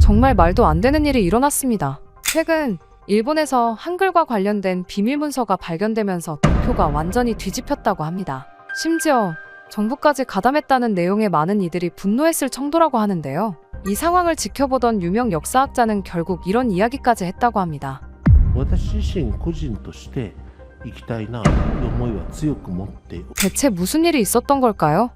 정말 말도 안 되는 일이 일어났습니다. 최근 일본에서 한글과 관련된 비밀 문서가 발견되면서 도쿄가 완전히 뒤집혔다고 합니다. 심지어 정부까지 가담했다는 내용의 많은 이들이 분노했을 정도라고 하는데요. 이 상황을 지켜보던 유명 역사학자는 결국 이런 이야기까지 했다고 합니다. 私自身個人として行きたいなという思いは強く持って 대체 무슨 일이 있었던 걸까요?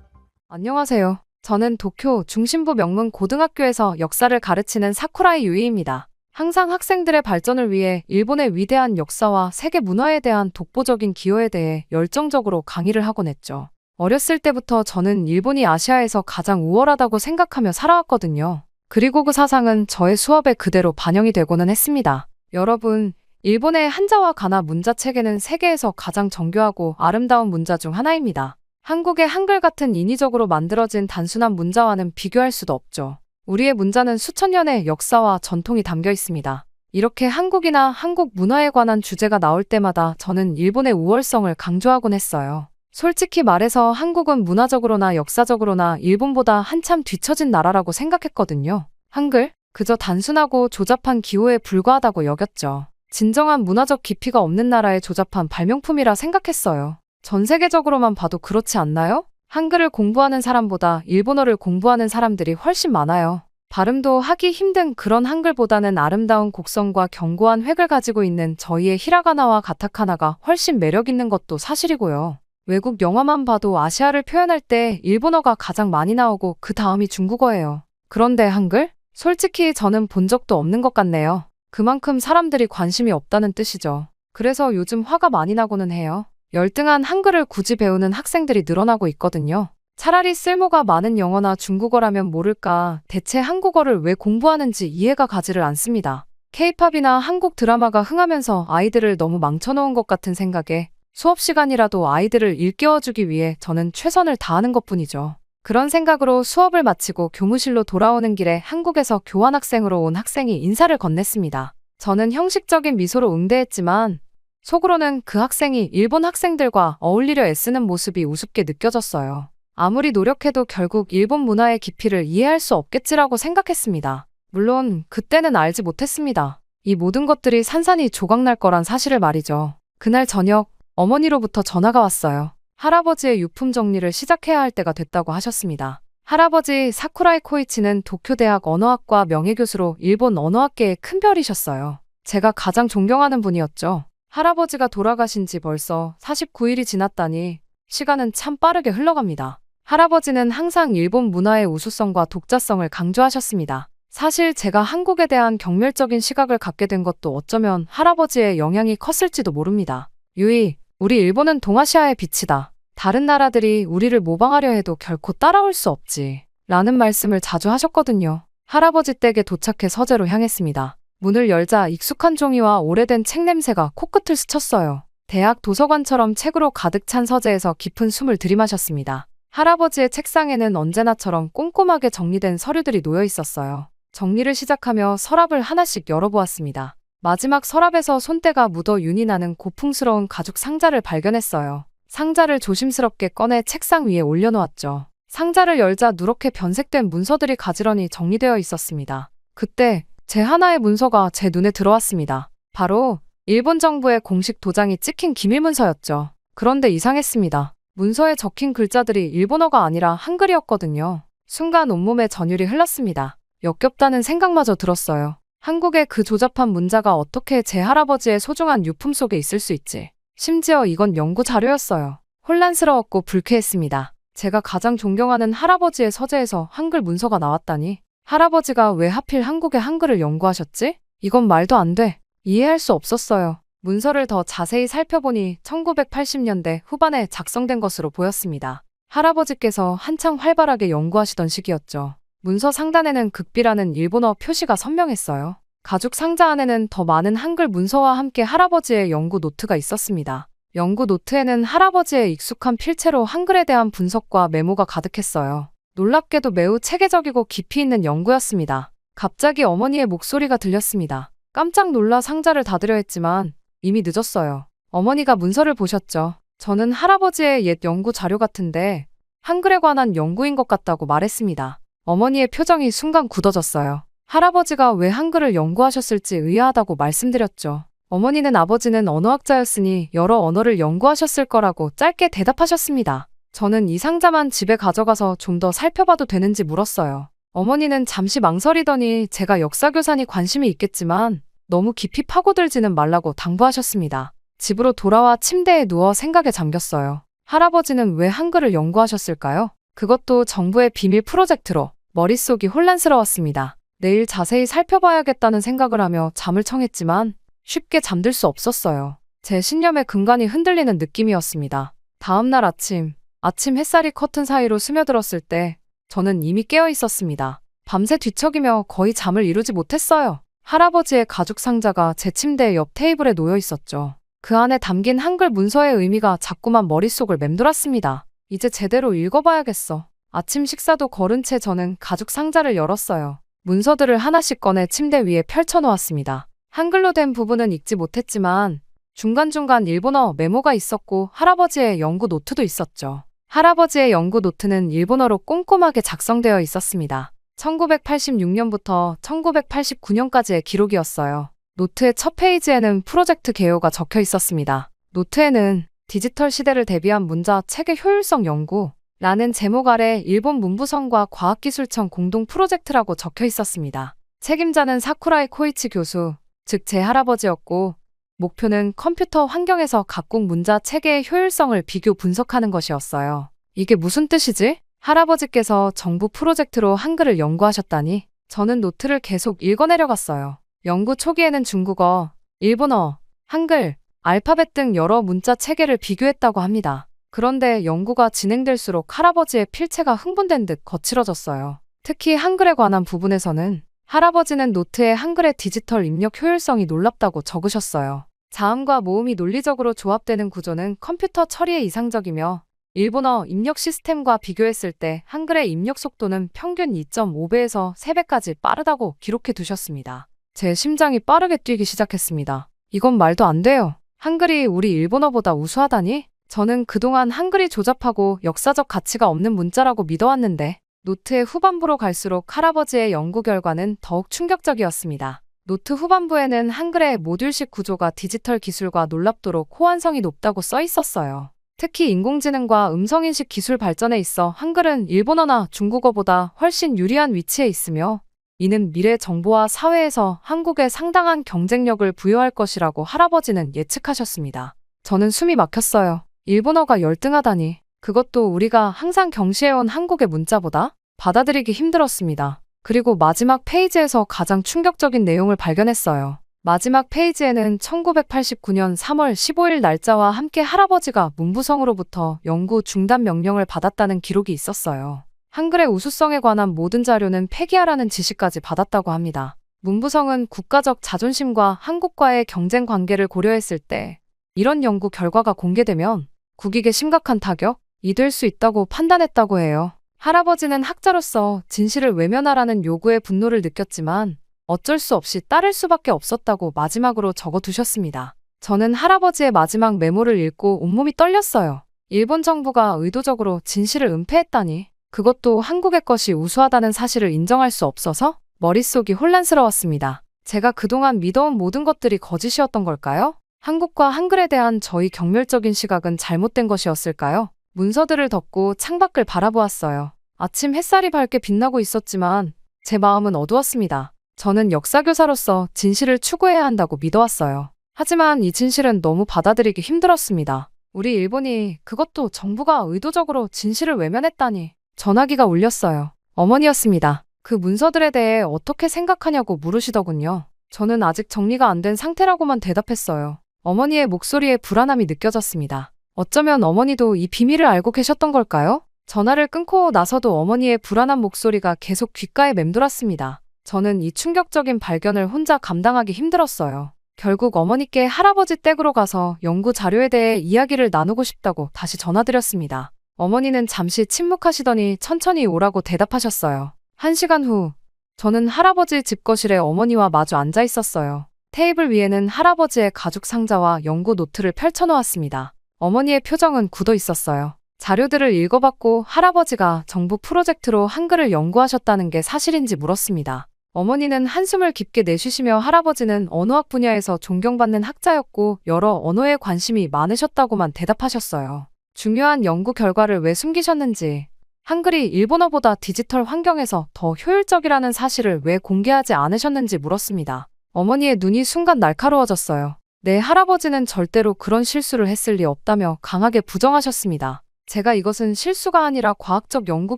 안녕하세요. 저는 도쿄 중심부 명문 고등학교에서 역사를 가르치는 사쿠라이 유이입니다. 항상 학생들의 발전을 위해 일본의 위대한 역사와 세계 문화에 대한 독보적인 기여에 대해 열정적으로 강의를 하곤 했죠. 어렸을 때부터 저는 일본이 아시아에서 가장 우월하다고 생각하며 살아왔거든요. 그리고 그 사상은 저의 수업에 그대로 반영이 되고는 했습니다. 여러분, 일본의 한자와 가나 문자 체계는 세계에서 가장 정교하고 아름다운 문자 중 하나입니다. 한국의 한글 같은 인위적으로 만들어진 단순한 문자와는 비교할 수도 없죠. 우리의 문자는 수천 년의 역사와 전통이 담겨 있습니다. 이렇게 한국이나 한국 문화에 관한 주제가 나올 때마다 저는 일본의 우월성을 강조하곤 했어요. 솔직히 말해서 한국은 문화적으로나 역사적으로나 일본보다 한참 뒤처진 나라라고 생각했거든요. 한글? 그저 단순하고 조잡한 기호에 불과하다고 여겼죠. 진정한 문화적 깊이가 없는 나라의 조잡한 발명품이라 생각했어요. 전 세계적으로만 봐도 그렇지 않나요? 한글을 공부하는 사람보다 일본어를 공부하는 사람들이 훨씬 많아요. 발음도 하기 힘든 그런 한글보다는 아름다운 곡선과 견고한 획을 가지고 있는 저희의 히라가나와 가타카나가 훨씬 매력 있는 것도 사실이고요. 외국 영화만 봐도 아시아를 표현할 때 일본어가 가장 많이 나오고 그 다음이 중국어예요. 그런데 한글? 솔직히 저는 본 적도 없는 것 같네요. 그만큼 사람들이 관심이 없다는 뜻이죠. 그래서 요즘 화가 많이 나고는 해요. 열등한 한글을 굳이 배우는 학생들이 늘어나고 있거든요. 차라리 쓸모가 많은 영어나 중국어라면 모를까 대체 한국어를 왜 공부하는지 이해가 가지를 않습니다. K-팝이나 한국 드라마가 흥하면서 아이들을 너무 망쳐놓은 것 같은 생각에 수업 시간이라도 아이들을 일깨워주기 위해 저는 최선을 다하는 것뿐이죠. 그런 생각으로 수업을 마치고 교무실로 돌아오는 길에 한국에서 교환학생으로 온 학생이 인사를 건넸습니다. 저는 형식적인 미소로 응대했지만 속으로는 그 학생이 일본 학생들과 어울리려 애쓰는 모습이 우습게 느껴졌어요. 아무리 노력해도 결국 일본 문화의 깊이를 이해할 수 없겠지라고 생각했습니다. 물론 그때는 알지 못했습니다. 이 모든 것들이 산산이 조각날 거란 사실을 말이죠. 그날 저녁 어머니로부터 전화가 왔어요. 할아버지의 유품 정리를 시작해야 할 때가 됐다고 하셨습니다. 할아버지 사쿠라이 코이치는 도쿄대학 언어학과 명예교수로 일본 언어학계의 큰 별이셨어요. 제가 가장 존경하는 분이었죠. 할아버지가 돌아가신 지 벌써 49일이 지났다니 시간은 참 빠르게 흘러갑니다. 할아버지는 항상 일본 문화의 우수성과 독자성을 강조하셨습니다. 사실 제가 한국에 대한 경멸적인 시각을 갖게 된 것도 어쩌면 할아버지의 영향이 컸을지도 모릅니다. 유이, 우리 일본은 동아시아의 빛이다. 다른 나라들이 우리를 모방하려 해도 결코 따라올 수 없지. 라는 말씀을 자주 하셨거든요. 할아버지 댁에 도착해 서재로 향했습니다. 문을 열자 익숙한 종이와 오래된 책 냄새가 코끝을 스쳤어요. 대학 도서관처럼 책으로 가득 찬 서재에서 깊은 숨을 들이마셨습니다. 할아버지의 책상에는 언제나처럼 꼼꼼하게 정리된 서류들이 놓여 있었어요. 정리를 시작하며 서랍을 하나씩 열어보았습니다. 마지막 서랍에서 손때가 묻어 윤이 나는 고풍스러운 가죽 상자를 발견했어요. 상자를 조심스럽게 꺼내 책상 위에 올려놓았죠. 상자를 열자 누렇게 변색된 문서들이 가지런히 정리되어 있었습니다. 그때 제 하나의 문서가 제 눈에 들어왔습니다. 바로 일본 정부의 공식 도장이 찍힌 기밀문서였죠. 그런데 이상했습니다. 문서에 적힌 글자들이 일본어가 아니라 한글이었거든요. 순간 온몸에 전율이 흘렀습니다. 역겹다는 생각마저 들었어요. 한국의 그 조잡한 문자가 어떻게 제 할아버지의 소중한 유품 속에 있을 수 있지? 심지어 이건 연구 자료였어요. 혼란스러웠고 불쾌했습니다. 제가 가장 존경하는 할아버지의 서재에서 한글 문서가 나왔다니. 할아버지가 왜 하필 한국의 한글을 연구하셨지? 이건 말도 안 돼. 이해할 수 없었어요. 문서를 더 자세히 살펴보니 1980년대 후반에 작성된 것으로 보였습니다. 할아버지께서 한창 활발하게 연구하시던 시기였죠. 문서 상단에는 극비라는 일본어 표시가 선명했어요. 가죽 상자 안에는 더 많은 한글 문서와 함께 할아버지의 연구 노트가 있었습니다. 연구 노트에는 할아버지의 익숙한 필체로 한글에 대한 분석과 메모가 가득했어요. 놀랍게도 매우 체계적이고 깊이 있는 연구였습니다. 갑자기 어머니의 목소리가 들렸습니다. 깜짝 놀라 상자를 닫으려 했지만 이미 늦었어요. 어머니가 문서를 보셨죠. 저는 할아버지의 옛 연구 자료 같은데 한글에 관한 연구인 것 같다고 말했습니다. 어머니의 표정이 순간 굳어졌어요. 할아버지가 왜 한글을 연구하셨을지 의아하다고 말씀드렸죠. 어머니는 아버지는 언어학자였으니 여러 언어를 연구하셨을 거라고 짧게 대답하셨습니다. 저는 이 상자만 집에 가져가서 좀 더 살펴봐도 되는지 물었어요. 어머니는 잠시 망설이더니 제가 역사교사니 관심이 있겠지만 너무 깊이 파고들지는 말라고 당부하셨습니다. 집으로 돌아와 침대에 누워 생각에 잠겼어요. 할아버지는 왜 한글을 연구하셨을까요? 그것도 정부의 비밀 프로젝트로 머릿속이 혼란스러웠습니다. 내일 자세히 살펴봐야겠다는 생각을 하며 잠을 청했지만 쉽게 잠들 수 없었어요. 제 신념의 근간이 흔들리는 느낌이었습니다. 다음 날 아침 햇살이 커튼 사이로 스며들었을 때 저는 이미 깨어 있었습니다. 밤새 뒤척이며 거의 잠을 이루지 못했어요. 할아버지의 가죽 상자가 제 침대 옆 테이블에 놓여 있었죠. 그 안에 담긴 한글 문서의 의미가 자꾸만 머릿속을 맴돌았습니다. 이제 제대로 읽어봐야겠어. 아침 식사도 거른 채 저는 가죽 상자를 열었어요. 문서들을 하나씩 꺼내 침대 위에 펼쳐놓았습니다. 한글로 된 부분은 읽지 못했지만 중간중간 일본어 메모가 있었고 할아버지의 연구 노트도 있었죠. 할아버지의 연구 노트는 일본어로 꼼꼼하게 작성되어 있었습니다. 1986년부터 1989년까지의 기록이었어요. 노트의 첫 페이지에는 프로젝트 개요가 적혀 있었습니다. 노트에는 디지털 시대를 대비한 문자 체계 효율성 연구라는 제목 아래 일본 문부성과 과학기술청 공동 프로젝트라고 적혀 있었습니다. 책임자는 사쿠라이 코이치 교수, 즉 제 할아버지였고 목표는 컴퓨터 환경에서 각국 문자 체계의 효율성을 비교 분석하는 것이었어요. 이게 무슨 뜻이지? 할아버지께서 정부 프로젝트로 한글을 연구하셨다니 저는 노트를 계속 읽어내려갔어요. 연구 초기에는 중국어, 일본어, 한글, 알파벳 등 여러 문자 체계를 비교했다고 합니다. 그런데 연구가 진행될수록 할아버지의 필체가 흥분된 듯 거칠어졌어요. 특히 한글에 관한 부분에서는 할아버지는 노트에 한글의 디지털 입력 효율성이 놀랍다고 적으셨어요. 자음과 모음이 논리적으로 조합되는 구조는 컴퓨터 처리에 이상적이며 일본어 입력 시스템과 비교했을 때 한글의 입력 속도는 평균 2.5배에서 3배까지 빠르다고 기록해 두셨습니다. 제 심장이 빠르게 뛰기 시작했습니다. 이건 말도 안 돼요. 한글이 우리 일본어보다 우수하다니? 저는 그동안 한글이 조잡하고 역사적 가치가 없는 문자라고 믿어왔는데 노트의 후반부로 갈수록 할아버지의 연구 결과는 더욱 충격적이었습니다. 노트 후반부에는 한글의 모듈식 구조가 디지털 기술과 놀랍도록 호환성이 높다고 써 있었어요. 특히 인공지능과 음성인식 기술 발전에 있어 한글은 일본어나 중국어보다 훨씬 유리한 위치에 있으며 이는 미래 정보화 사회에서 한국에 상당한 경쟁력을 부여할 것이라고 할아버지는 예측하셨습니다. 저는 숨이 막혔어요. 일본어가 열등하다니. 그것도 우리가 항상 경시해온 한국의 문자보다 받아들이기 힘들었습니다. 그리고 마지막 페이지에서 가장 충격적인 내용을 발견했어요. 마지막 페이지에는 1989년 3월 15일 날짜와 함께 할아버지가 문부성으로부터 연구 중단 명령을 받았다는 기록이 있었어요. 한글의 우수성에 관한 모든 자료는 폐기하라는 지시까지 받았다고 합니다. 문부성은 국가적 자존심과 한국과의 경쟁 관계를 고려했을 때 이런 연구 결과가 공개되면 국익에 심각한 타격이 될 수 있다고 판단했다고 해요. 할아버지는 학자로서 진실을 외면하라는 요구에 분노를 느꼈지만 어쩔 수 없이 따를 수밖에 없었다고 마지막으로 적어두셨습니다. 저는 할아버지의 마지막 메모를 읽고 온몸이 떨렸어요. 일본 정부가 의도적으로 진실을 은폐했다니. 그것도 한국의 것이 우수하다는 사실을 인정할 수 없어서 머릿속이 혼란스러웠습니다. 제가 그동안 믿어온 모든 것들이 거짓이었던 걸까요? 한국과 한글에 대한 저희 경멸적인 시각은 잘못된 것이었을까요? 문서들을 덮고 창밖을 바라보았어요. 아침 햇살이 밝게 빛나고 있었지만 제 마음은 어두웠습니다. 저는 역사교사로서 진실을 추구해야 한다고 믿어왔어요. 하지만 이 진실은 너무 받아들이기 힘들었습니다. 우리 일본이 그것도 정부가 의도적으로 진실을 외면했다니. 전화기가 울렸어요. 어머니였습니다. 그 문서들에 대해 어떻게 생각하냐고 물으시더군요. 저는 아직 정리가 안 된 상태라고만 대답했어요. 어머니의 목소리에 불안함이 느껴졌습니다. 어쩌면 어머니도 이 비밀을 알고 계셨던 걸까요? 전화를 끊고 나서도 어머니의 불안한 목소리가 계속 귓가에 맴돌았습니다. 저는 이 충격적인 발견을 혼자 감당하기 힘들었어요. 결국 어머니께 할아버지 댁으로 가서 연구 자료에 대해 이야기를 나누고 싶다고 다시 전화드렸습니다. 어머니는 잠시 침묵하시더니 천천히 오라고 대답하셨어요. 1시간 후, 저는 할아버지 집 거실에 어머니와 마주 앉아 있었어요. 테이블 위에는 할아버지의 가죽 상자와 연구 노트를 펼쳐놓았습니다. 어머니의 표정은 굳어 있었어요. 자료들을 읽어봤고 할아버지가 정부 프로젝트로 한글을 연구하셨다는 게 사실인지 물었습니다. 어머니는 한숨을 깊게 내쉬시며 할아버지는 언어학 분야에서 존경받는 학자였고 여러 언어에 관심이 많으셨다고만 대답하셨어요. 중요한 연구 결과를 왜 숨기셨는지, 한글이 일본어보다 디지털 환경에서 더 효율적이라는 사실을 왜 공개하지 않으셨는지 물었습니다. 어머니의 눈이 순간 날카로워졌어요. 네, 할아버지는 절대로 그런 실수를 했을 리 없다며 강하게 부정하셨습니다. 제가 이것은 실수가 아니라 과학적 연구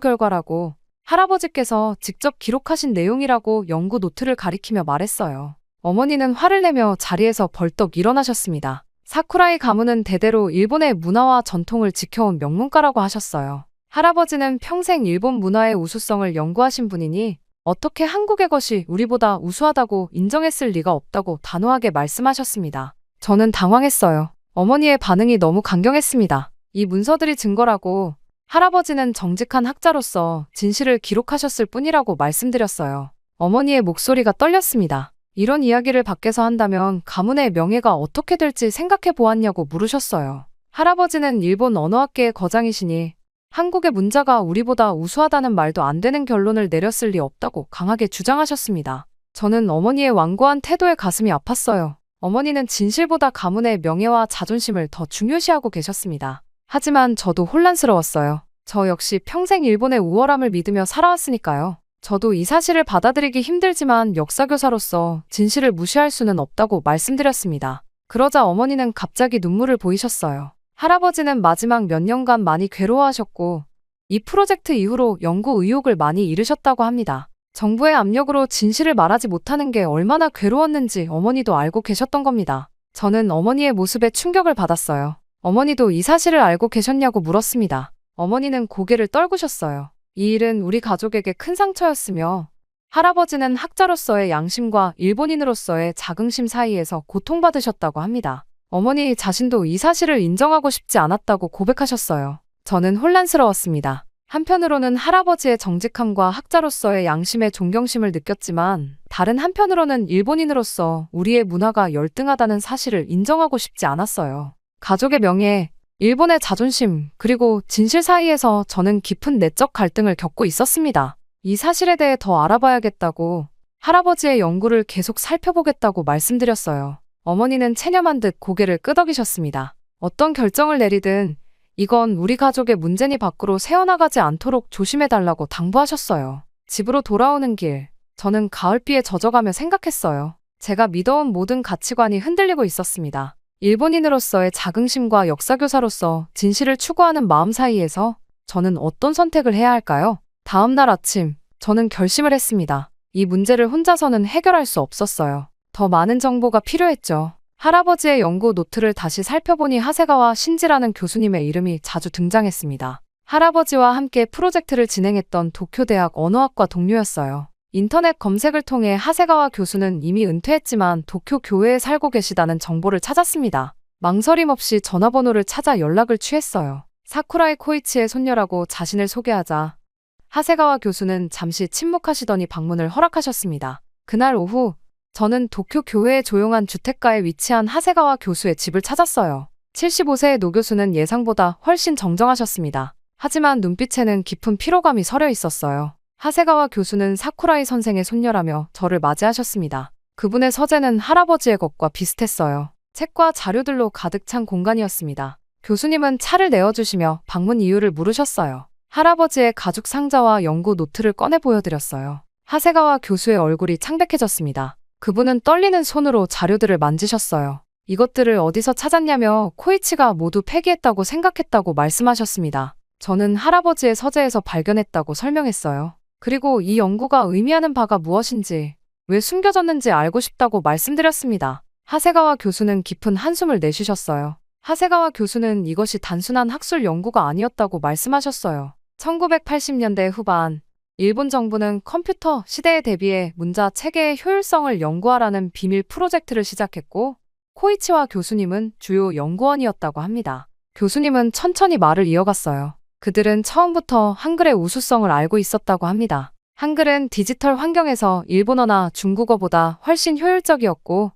결과라고, 할아버지께서 직접 기록하신 내용이라고 연구 노트를 가리키며 말했어요. 어머니는 화를 내며 자리에서 벌떡 일어나셨습니다. 사쿠라이 가문은 대대로 일본의 문화와 전통을 지켜온 명문가라고 하셨어요. 할아버지는 평생 일본 문화의 우수성을 연구하신 분이니 어떻게 한국의 것이 우리보다 우수하다고 인정했을 리가 없다고 단호하게 말씀하셨습니다. 저는 당황했어요. 어머니의 반응이 너무 강경했습니다. 이 문서들이 증거라고, 할아버지는 정직한 학자로서 진실을 기록하셨을 뿐이라고 말씀드렸어요. 어머니의 목소리가 떨렸습니다. 이런 이야기를 밖에서 한다면 가문의 명예가 어떻게 될지 생각해 보았냐고 물으셨어요. 할아버지는 일본 언어학계의 거장이시니 한국의 문자가 우리보다 우수하다는 말도 안 되는 결론을 내렸을 리 없다고 강하게 주장하셨습니다. 저는 어머니의 완고한 태도에 가슴이 아팠어요. 어머니는 진실보다 가문의 명예와 자존심을 더 중요시하고 계셨습니다. 하지만 저도 혼란스러웠어요. 저 역시 평생 일본의 우월함을 믿으며 살아왔으니까요. 저도 이 사실을 받아들이기 힘들지만 역사교사로서 진실을 무시할 수는 없다고 말씀드렸습니다. 그러자 어머니는 갑자기 눈물을 보이셨어요. 할아버지는 마지막 몇 년간 많이 괴로워하셨고 이 프로젝트 이후로 연구 의욕을 많이 잃으셨다고 합니다. 정부의 압력으로 진실을 말하지 못하는 게 얼마나 괴로웠는지 어머니도 알고 계셨던 겁니다. 저는 어머니의 모습에 충격을 받았어요. 어머니도 이 사실을 알고 계셨냐고 물었습니다. 어머니는 고개를 떨구셨어요. 이 일은 우리 가족에게 큰 상처였으며 할아버지는 학자로서의 양심과 일본인으로서의 자긍심 사이에서 고통받으셨다고 합니다. 어머니 자신도 이 사실을 인정하고 싶지 않았다고 고백하셨어요. 저는 혼란스러웠습니다. 한편으로는 할아버지의 정직함과 학자로서의 양심의 존경심을 느꼈지만 다른 한편으로는 일본인으로서 우리의 문화가 열등하다는 사실을 인정하고 싶지 않았어요. 가족의 명예, 일본의 자존심, 그리고 진실 사이에서 저는 깊은 내적 갈등을 겪고 있었습니다. 이 사실에 대해 더 알아봐야겠다고, 할아버지의 연구를 계속 살펴보겠다고 말씀드렸어요. 어머니는 체념한 듯 고개를 끄덕이셨습니다. 어떤 결정을 내리든 이건 우리 가족의 문제니 밖으로 새어나가지 않도록 조심해달라고 당부하셨어요. 집으로 돌아오는 길, 저는 가을비에 젖어가며 생각했어요. 제가 믿어온 모든 가치관이 흔들리고 있었습니다. 일본인으로서의 자긍심과 역사교사로서 진실을 추구하는 마음 사이에서 저는 어떤 선택을 해야 할까요? 다음 날 아침, 저는 결심을 했습니다. 이 문제를 혼자서는 해결할 수 없었어요. 더 많은 정보가 필요했죠. 할아버지의 연구 노트를 다시 살펴보니 하세가와 신지라는 교수님의 이름이 자주 등장했습니다. 할아버지와 함께 프로젝트를 진행했던 도쿄대학 언어학과 동료였어요. 인터넷 검색을 통해 하세가와 교수는 이미 은퇴했지만 도쿄 교외에 살고 계시다는 정보를 찾았습니다. 망설임 없이 전화번호를 찾아 연락을 취했어요. 사쿠라이 코이치의 손녀라고 자신을 소개하자 하세가와 교수는 잠시 침묵하시더니 방문을 허락하셨습니다. 그날 오후 저는 도쿄 교외의 조용한 주택가에 위치한 하세가와 교수의 집을 찾았어요. 75세의 노 교수는 예상보다 훨씬 정정하셨습니다. 하지만 눈빛에는 깊은 피로감이 서려 있었어요. 하세가와 교수는 사쿠라이 선생의 손녀라며 저를 맞이하셨습니다. 그분의 서재는 할아버지의 것과 비슷했어요. 책과 자료들로 가득 찬 공간이었습니다. 교수님은 차를 내어주시며 방문 이유를 물으셨어요. 할아버지의 가죽 상자와 연구 노트를 꺼내 보여드렸어요. 하세가와 교수의 얼굴이 창백해졌습니다. 그분은 떨리는 손으로 자료들을 만지셨어요. 이것들을 어디서 찾았냐며 코이치가 모두 폐기했다고 생각했다고 말씀하셨습니다. 저는 할아버지의 서재에서 발견했다고 설명했어요. 그리고 이 연구가 의미하는 바가 무엇인지, 왜 숨겨졌는지 알고 싶다고 말씀드렸습니다. 하세가와 교수는 깊은 한숨을 내쉬셨어요. 하세가와 교수는 이것이 단순한 학술 연구가 아니었다고 말씀하셨어요. 1980년대 후반, 일본 정부는 컴퓨터 시대에 대비해 문자 체계의 효율성을 연구하라는 비밀 프로젝트를 시작했고, 코이치와 교수님은 주요 연구원이었다고 합니다. 교수님은 천천히 말을 이어갔어요. 그들은 처음부터 한글의 우수성을 알고 있었다고 합니다. 한글은 디지털 환경에서 일본어나 중국어보다 훨씬 효율적이었고,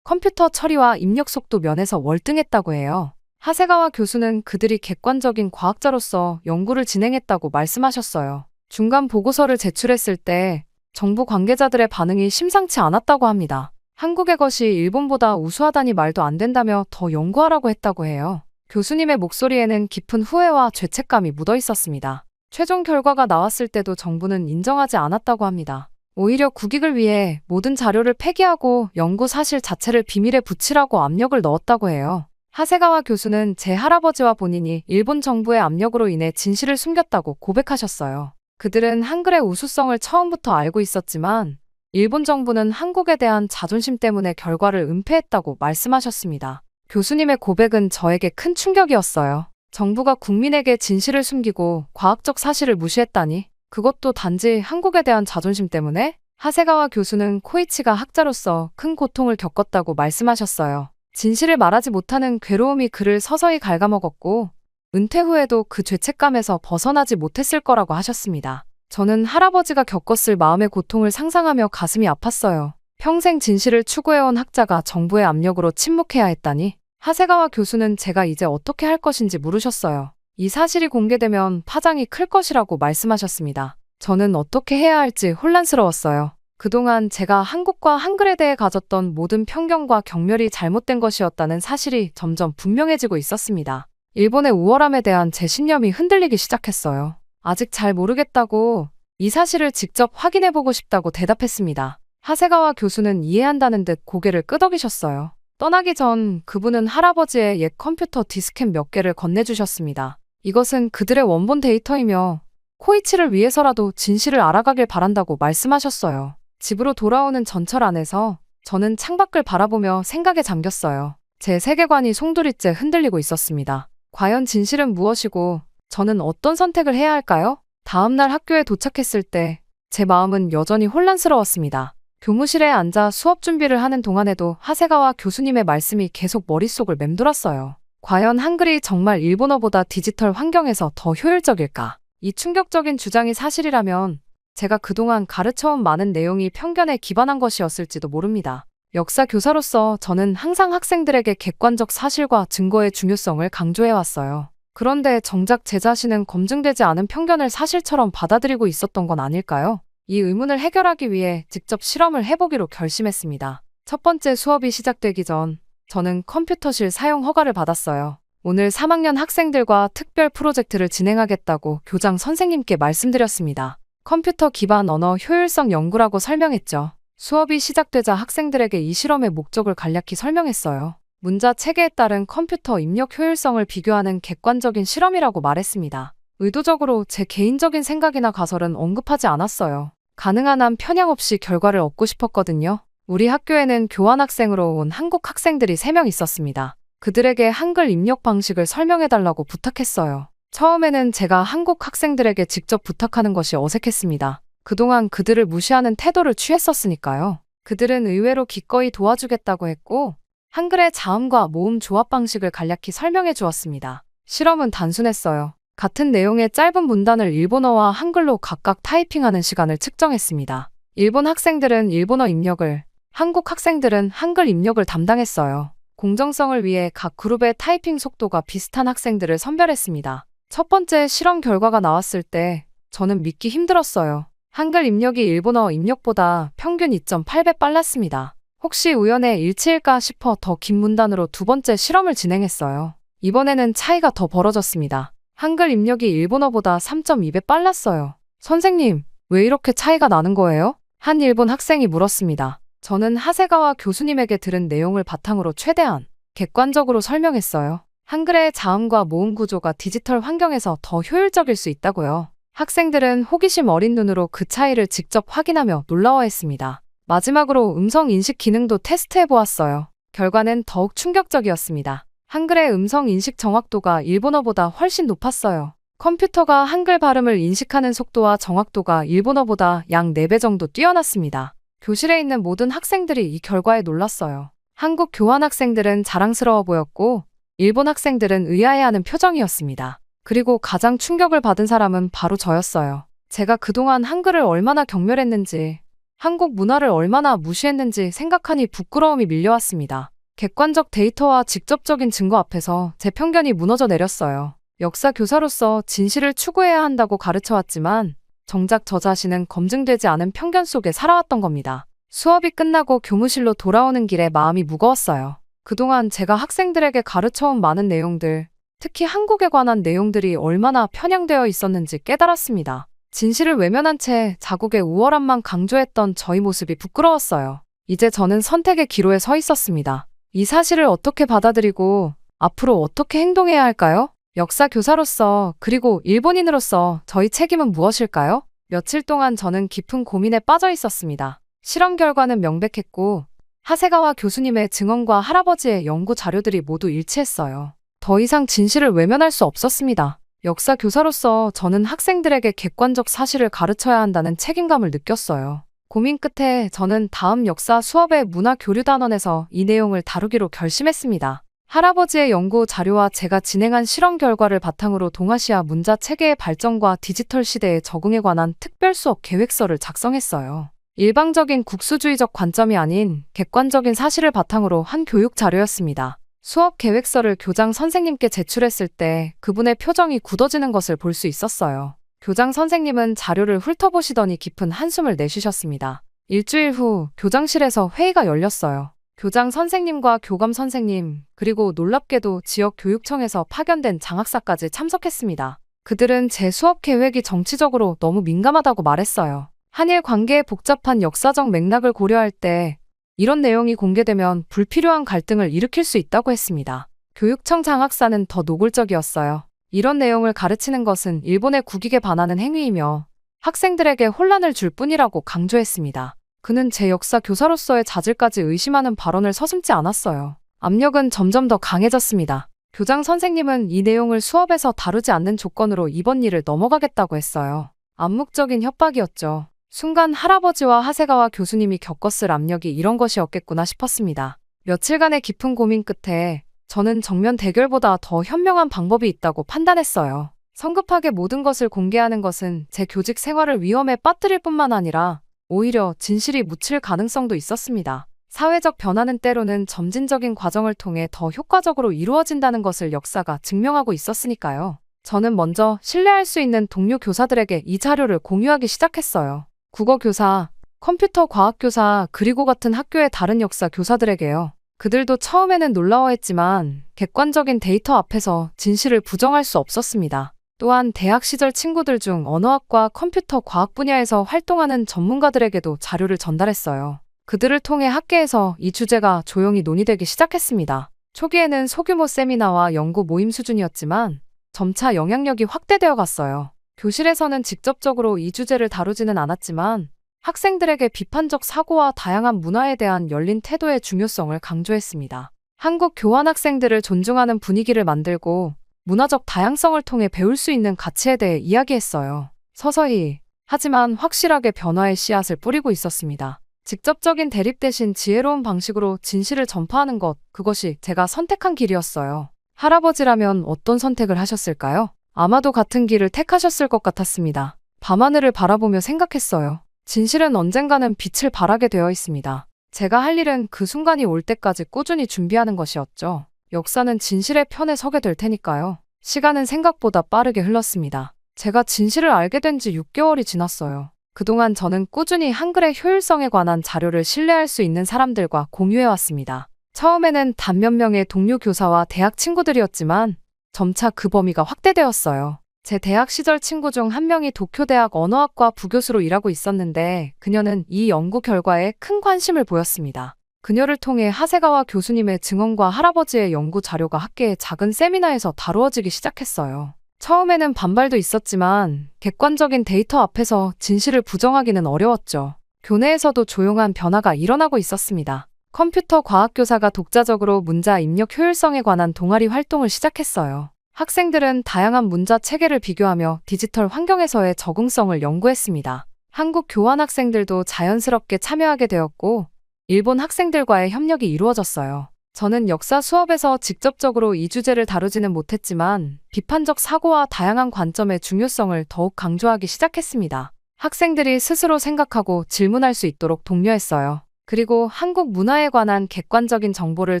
컴퓨터 처리와 입력 속도 면에서 월등했다고 해요. 하세가와 교수는 그들이 객관적인 과학자로서 연구를 진행했다고 말씀하셨어요. 중간 보고서를 제출했을 때 정부 관계자들의 반응이 심상치 않았다고 합니다. 한국의 것이 일본보다 우수하다니 말도 안 된다며 더 연구하라고 했다고 해요. 교수님의 목소리에는 깊은 후회와 죄책감이 묻어 있었습니다. 최종 결과가 나왔을 때도 정부는 인정하지 않았다고 합니다. 오히려 국익을 위해 모든 자료를 폐기하고 연구 사실 자체를 비밀에 붙이라고 압력을 넣었다고 해요. 하세가와 교수는 제 할아버지와 본인이 일본 정부의 압력으로 인해 진실을 숨겼다고 고백하셨어요. 그들은 한글의 우수성을 처음부터 알고 있었지만 일본 정부는 한국에 대한 자존심 때문에 결과를 은폐했다고 말씀하셨습니다. 교수님의 고백은 저에게 큰 충격이었어요. 정부가 국민에게 진실을 숨기고 과학적 사실을 무시했다니, 그것도 단지 한국에 대한 자존심 때문에? 하세가와 교수는 코이치가 학자로서 큰 고통을 겪었다고 말씀하셨어요. 진실을 말하지 못하는 괴로움이 그를 서서히 갉아먹었고 은퇴 후에도 그 죄책감에서 벗어나지 못했을 거라고 하셨습니다. 저는 할아버지가 겪었을 마음의 고통을 상상하며 가슴이 아팠어요. 평생 진실을 추구해온 학자가 정부의 압력으로 침묵해야 했다니. 하세가와 교수는 제가 이제 어떻게 할 것인지 물으셨어요. 이 사실이 공개되면 파장이 클 것이라고 말씀하셨습니다. 저는 어떻게 해야 할지 혼란스러웠어요. 그동안 제가 한국과 한글에 대해 가졌던 모든 편견과 경멸이 잘못된 것이었다는 사실이 점점 분명해지고 있었습니다. 일본의 우월함에 대한 제 신념이 흔들리기 시작했어요. 아직 잘 모르겠다고, 이 사실을 직접 확인해보고 싶다고 대답했습니다. 하세가와 교수는 이해한다는 듯 고개를 끄덕이셨어요. 떠나기 전 그분은 할아버지의 옛 컴퓨터 디스켓 몇 개를 건네주셨습니다. 이것은 그들의 원본 데이터이며 코이치를 위해서라도 진실을 알아가길 바란다고 말씀하셨어요. 집으로 돌아오는 전철 안에서 저는 창밖을 바라보며 생각에 잠겼어요. 제 세계관이 송두리째 흔들리고 있었습니다. 과연 진실은 무엇이고 저는 어떤 선택을 해야 할까요? 다음날 학교에 도착했을 때 제 마음은 여전히 혼란스러웠습니다. 교무실에 앉아 수업 준비를 하는 동안에도 하세가와 교수님의 말씀이 계속 머릿속을 맴돌았어요. 과연 한글이 정말 일본어보다 디지털 환경에서 더 효율적일까? 이 충격적인 주장이 사실이라면 제가 그동안 가르쳐온 많은 내용이 편견에 기반한 것이었을지도 모릅니다. 역사 교사로서 저는 항상 학생들에게 객관적 사실과 증거의 중요성을 강조해왔어요. 그런데 정작 제 자신은 검증되지 않은 편견을 사실처럼 받아들이고 있었던 건 아닐까요? 이 의문을 해결하기 위해 직접 실험을 해보기로 결심했습니다. 첫 번째 수업이 시작되기 전 저는 컴퓨터실 사용 허가를 받았어요. 오늘 3학년 학생들과 특별 프로젝트를 진행하겠다고 교장 선생님께 말씀드렸습니다. 컴퓨터 기반 언어 효율성 연구라고 설명했죠. 수업이 시작되자 학생들에게 이 실험의 목적을 간략히 설명했어요. 문자 체계에 따른 컴퓨터 입력 효율성을 비교하는 객관적인 실험이라고 말했습니다. 의도적으로 제 개인적인 생각이나 가설은 언급하지 않았어요. 가능한 한 편향 없이 결과를 얻고 싶었거든요. 우리 학교에는 교환학생으로 온 한국 학생들이 3명 있었습니다. 그들에게 한글 입력 방식을 설명해달라고 부탁했어요. 처음에는 제가 한국 학생들에게 직접 부탁하는 것이 어색했습니다. 그동안 그들을 무시하는 태도를 취했었으니까요. 그들은 의외로 기꺼이 도와주겠다고 했고 한글의 자음과 모음 조합 방식을 간략히 설명해 주었습니다. 실험은 단순했어요. 같은 내용의 짧은 문단을 일본어와 한글로 각각 타이핑하는 시간을 측정했습니다. 일본 학생들은 일본어 입력을, 한국 학생들은 한글 입력을 담당했어요. 공정성을 위해 각 그룹의 타이핑 속도가 비슷한 학생들을 선별했습니다. 첫 번째 실험 결과가 나왔을 때 저는 믿기 힘들었어요. 한글 입력이 일본어 입력보다 평균 2.8배 빨랐습니다. 혹시 우연의 일치일까 싶어 더 긴 문단으로 두 번째 실험을 진행했어요. 이번에는 차이가 더 벌어졌습니다. 한글 입력이 일본어보다 3.2배 빨랐어요. 선생님, 왜 이렇게 차이가 나는 거예요? 한 일본 학생이 물었습니다. 저는 하세가와 교수님에게 들은 내용을 바탕으로 최대한 객관적으로 설명했어요. 한글의 자음과 모음 구조가 디지털 환경에서 더 효율적일 수 있다고요. 학생들은 호기심 어린 눈으로 그 차이를 직접 확인하며 놀라워했습니다. 마지막으로 음성 인식 기능도 테스트해 보았어요. 결과는 더욱 충격적이었습니다. 한글의 음성 인식 정확도가 일본어보다 훨씬 높았어요. 컴퓨터가 한글 발음을 인식하는 속도와 정확도가 일본어보다 약 4배 정도 뛰어났습니다. 교실에 있는 모든 학생들이 이 결과에 놀랐어요. 한국 교환학생들은 자랑스러워 보였고 일본 학생들은 의아해하는 표정이었습니다. 그리고 가장 충격을 받은 사람은 바로 저였어요. 제가 그동안 한글을 얼마나 경멸했는지, 한국 문화를 얼마나 무시했는지 생각하니 부끄러움이 밀려왔습니다. 객관적 데이터와 직접적인 증거 앞에서 제 편견이 무너져 내렸어요. 역사 교사로서 진실을 추구해야 한다고 가르쳐왔지만 정작 저 자신은 검증되지 않은 편견 속에 살아왔던 겁니다. 수업이 끝나고 교무실로 돌아오는 길에 마음이 무거웠어요. 그동안 제가 학생들에게 가르쳐온 많은 내용들, 특히 한국에 관한 내용들이 얼마나 편향되어 있었는지 깨달았습니다. 진실을 외면한 채 자국의 우월함만 강조했던 저희 모습이 부끄러웠어요. 이제 저는 선택의 기로에 서 있었습니다. 이 사실을 어떻게 받아들이고 앞으로 어떻게 행동해야 할까요? 역사 교사로서 그리고 일본인으로서 저희 책임은 무엇일까요? 며칠 동안 저는 깊은 고민에 빠져 있었습니다. 실험 결과는 명백했고 하세가와 교수님의 증언과 할아버지의 연구 자료들이 모두 일치했어요. 더 이상 진실을 외면할 수 없었습니다. 역사 교사로서 저는 학생들에게 객관적 사실을 가르쳐야 한다는 책임감을 느꼈어요. 고민 끝에 저는 다음 역사 수업의 문화 교류 단원에서 이 내용을 다루기로 결심했습니다. 할아버지의 연구 자료와 제가 진행한 실험 결과를 바탕으로 동아시아 문자 체계의 발전과 디지털 시대의 적응에 관한 특별 수업 계획서를 작성했어요. 일방적인 국수주의적 관점이 아닌 객관적인 사실을 바탕으로 한 교육 자료였습니다. 수업 계획서를 교장 선생님께 제출했을 때 그분의 표정이 굳어지는 것을 볼 수 있었어요. 교장 선생님은 자료를 훑어보시더니 깊은 한숨을 내쉬셨습니다. 일주일 후 교장실에서 회의가 열렸어요. 교장 선생님과 교감 선생님, 그리고 놀랍게도 지역 교육청에서 파견된 장학사까지 참석했습니다. 그들은 제 수업 계획이 정치적으로 너무 민감하다고 말했어요. 한일 관계의 복잡한 역사적 맥락을 고려할 때 이런 내용이 공개되면 불필요한 갈등을 일으킬 수 있다고 했습니다. 교육청 장학사는 더 노골적이었어요. 이런 내용을 가르치는 것은 일본의 국익에 반하는 행위이며 학생들에게 혼란을 줄 뿐이라고 강조했습니다. 그는 제 역사 교사로서의 자질까지 의심하는 발언을 서슴지 않았어요. 압력은 점점 더 강해졌습니다. 교장 선생님은 이 내용을 수업에서 다루지 않는 조건으로 이번 일을 넘어가겠다고 했어요. 암묵적인 협박이었죠. 순간 할아버지와 하세가와 교수님이 겪었을 압력이 이런 것이었겠구나 싶었습니다. 며칠간의 깊은 고민 끝에 저는 정면 대결보다 더 현명한 방법이 있다고 판단했어요. 성급하게 모든 것을 공개하는 것은 제 교직 생활을 위험에 빠뜨릴 뿐만 아니라 오히려 진실이 묻힐 가능성도 있었습니다. 사회적 변화는 때로는 점진적인 과정을 통해 더 효과적으로 이루어진다는 것을 역사가 증명하고 있었으니까요. 저는 먼저 신뢰할 수 있는 동료 교사들에게 이 자료를 공유하기 시작했어요. 국어교사, 컴퓨터 과학교사, 그리고 같은 학교의 다른 역사 교사들에게요. 그들도 처음에는 놀라워했지만 객관적인 데이터 앞에서 진실을 부정할 수 없었습니다. 또한 대학 시절 친구들 중 언어학과 컴퓨터 과학 분야에서 활동하는 전문가들에게도 자료를 전달했어요. 그들을 통해 학계에서 이 주제가 조용히 논의되기 시작했습니다. 초기에는 소규모 세미나와 연구 모임 수준이었지만 점차 영향력이 확대되어 갔어요. 교실에서는 직접적으로 이 주제를 다루지는 않았지만 학생들에게 비판적 사고와 다양한 문화에 대한 열린 태도의 중요성을 강조했습니다. 한국 교환 학생들을 존중하는 분위기를 만들고 문화적 다양성을 통해 배울 수 있는 가치에 대해 이야기했어요. 서서히, 하지만 확실하게 변화의 씨앗을 뿌리고 있었습니다. 직접적인 대립 대신 지혜로운 방식으로 진실을 전파하는 것, 그것이 제가 선택한 길이었어요. 할아버지라면 어떤 선택을 하셨을까요? 아마도 같은 길을 택하셨을 것 같았습니다. 밤하늘을 바라보며 생각했어요. 진실은 언젠가는 빛을 발하게 되어 있습니다. 제가 할 일은 그 순간이 올 때까지 꾸준히 준비하는 것이었죠. 역사는 진실의 편에 서게 될 테니까요. 시간은 생각보다 빠르게 흘렀습니다. 제가 진실을 알게 된 지 6개월이 지났어요. 그동안 저는 꾸준히 한글의 효율성에 관한 자료를 신뢰할 수 있는 사람들과 공유해왔습니다. 처음에는 단 몇 명의 동료 교사와 대학 친구들이었지만 점차 그 범위가 확대되었어요. 제 대학 시절 친구 중 한 명이 도쿄대학 언어학과 부교수로 일하고 있었는데 그녀는 이 연구 결과에 큰 관심을 보였습니다. 그녀를 통해 하세가와 교수님의 증언과 할아버지의 연구 자료가 학계의 작은 세미나에서 다루어지기 시작했어요. 처음에는 반발도 있었지만 객관적인 데이터 앞에서 진실을 부정하기는 어려웠죠. 교내에서도 조용한 변화가 일어나고 있었습니다. 컴퓨터 과학교사가 독자적으로 문자 입력 효율성에 관한 동아리 활동을 시작했어요. 학생들은 다양한 문자 체계를 비교하며 디지털 환경에서의 적응성을 연구했습니다. 한국 교환 학생들도 자연스럽게 참여하게 되었고 일본 학생들과의 협력이 이루어졌어요. 저는 역사 수업에서 직접적으로 이 주제를 다루지는 못했지만 비판적 사고와 다양한 관점의 중요성을 더욱 강조하기 시작했습니다. 학생들이 스스로 생각하고 질문할 수 있도록 독려했어요. 그리고 한국 문화에 관한 객관적인 정보를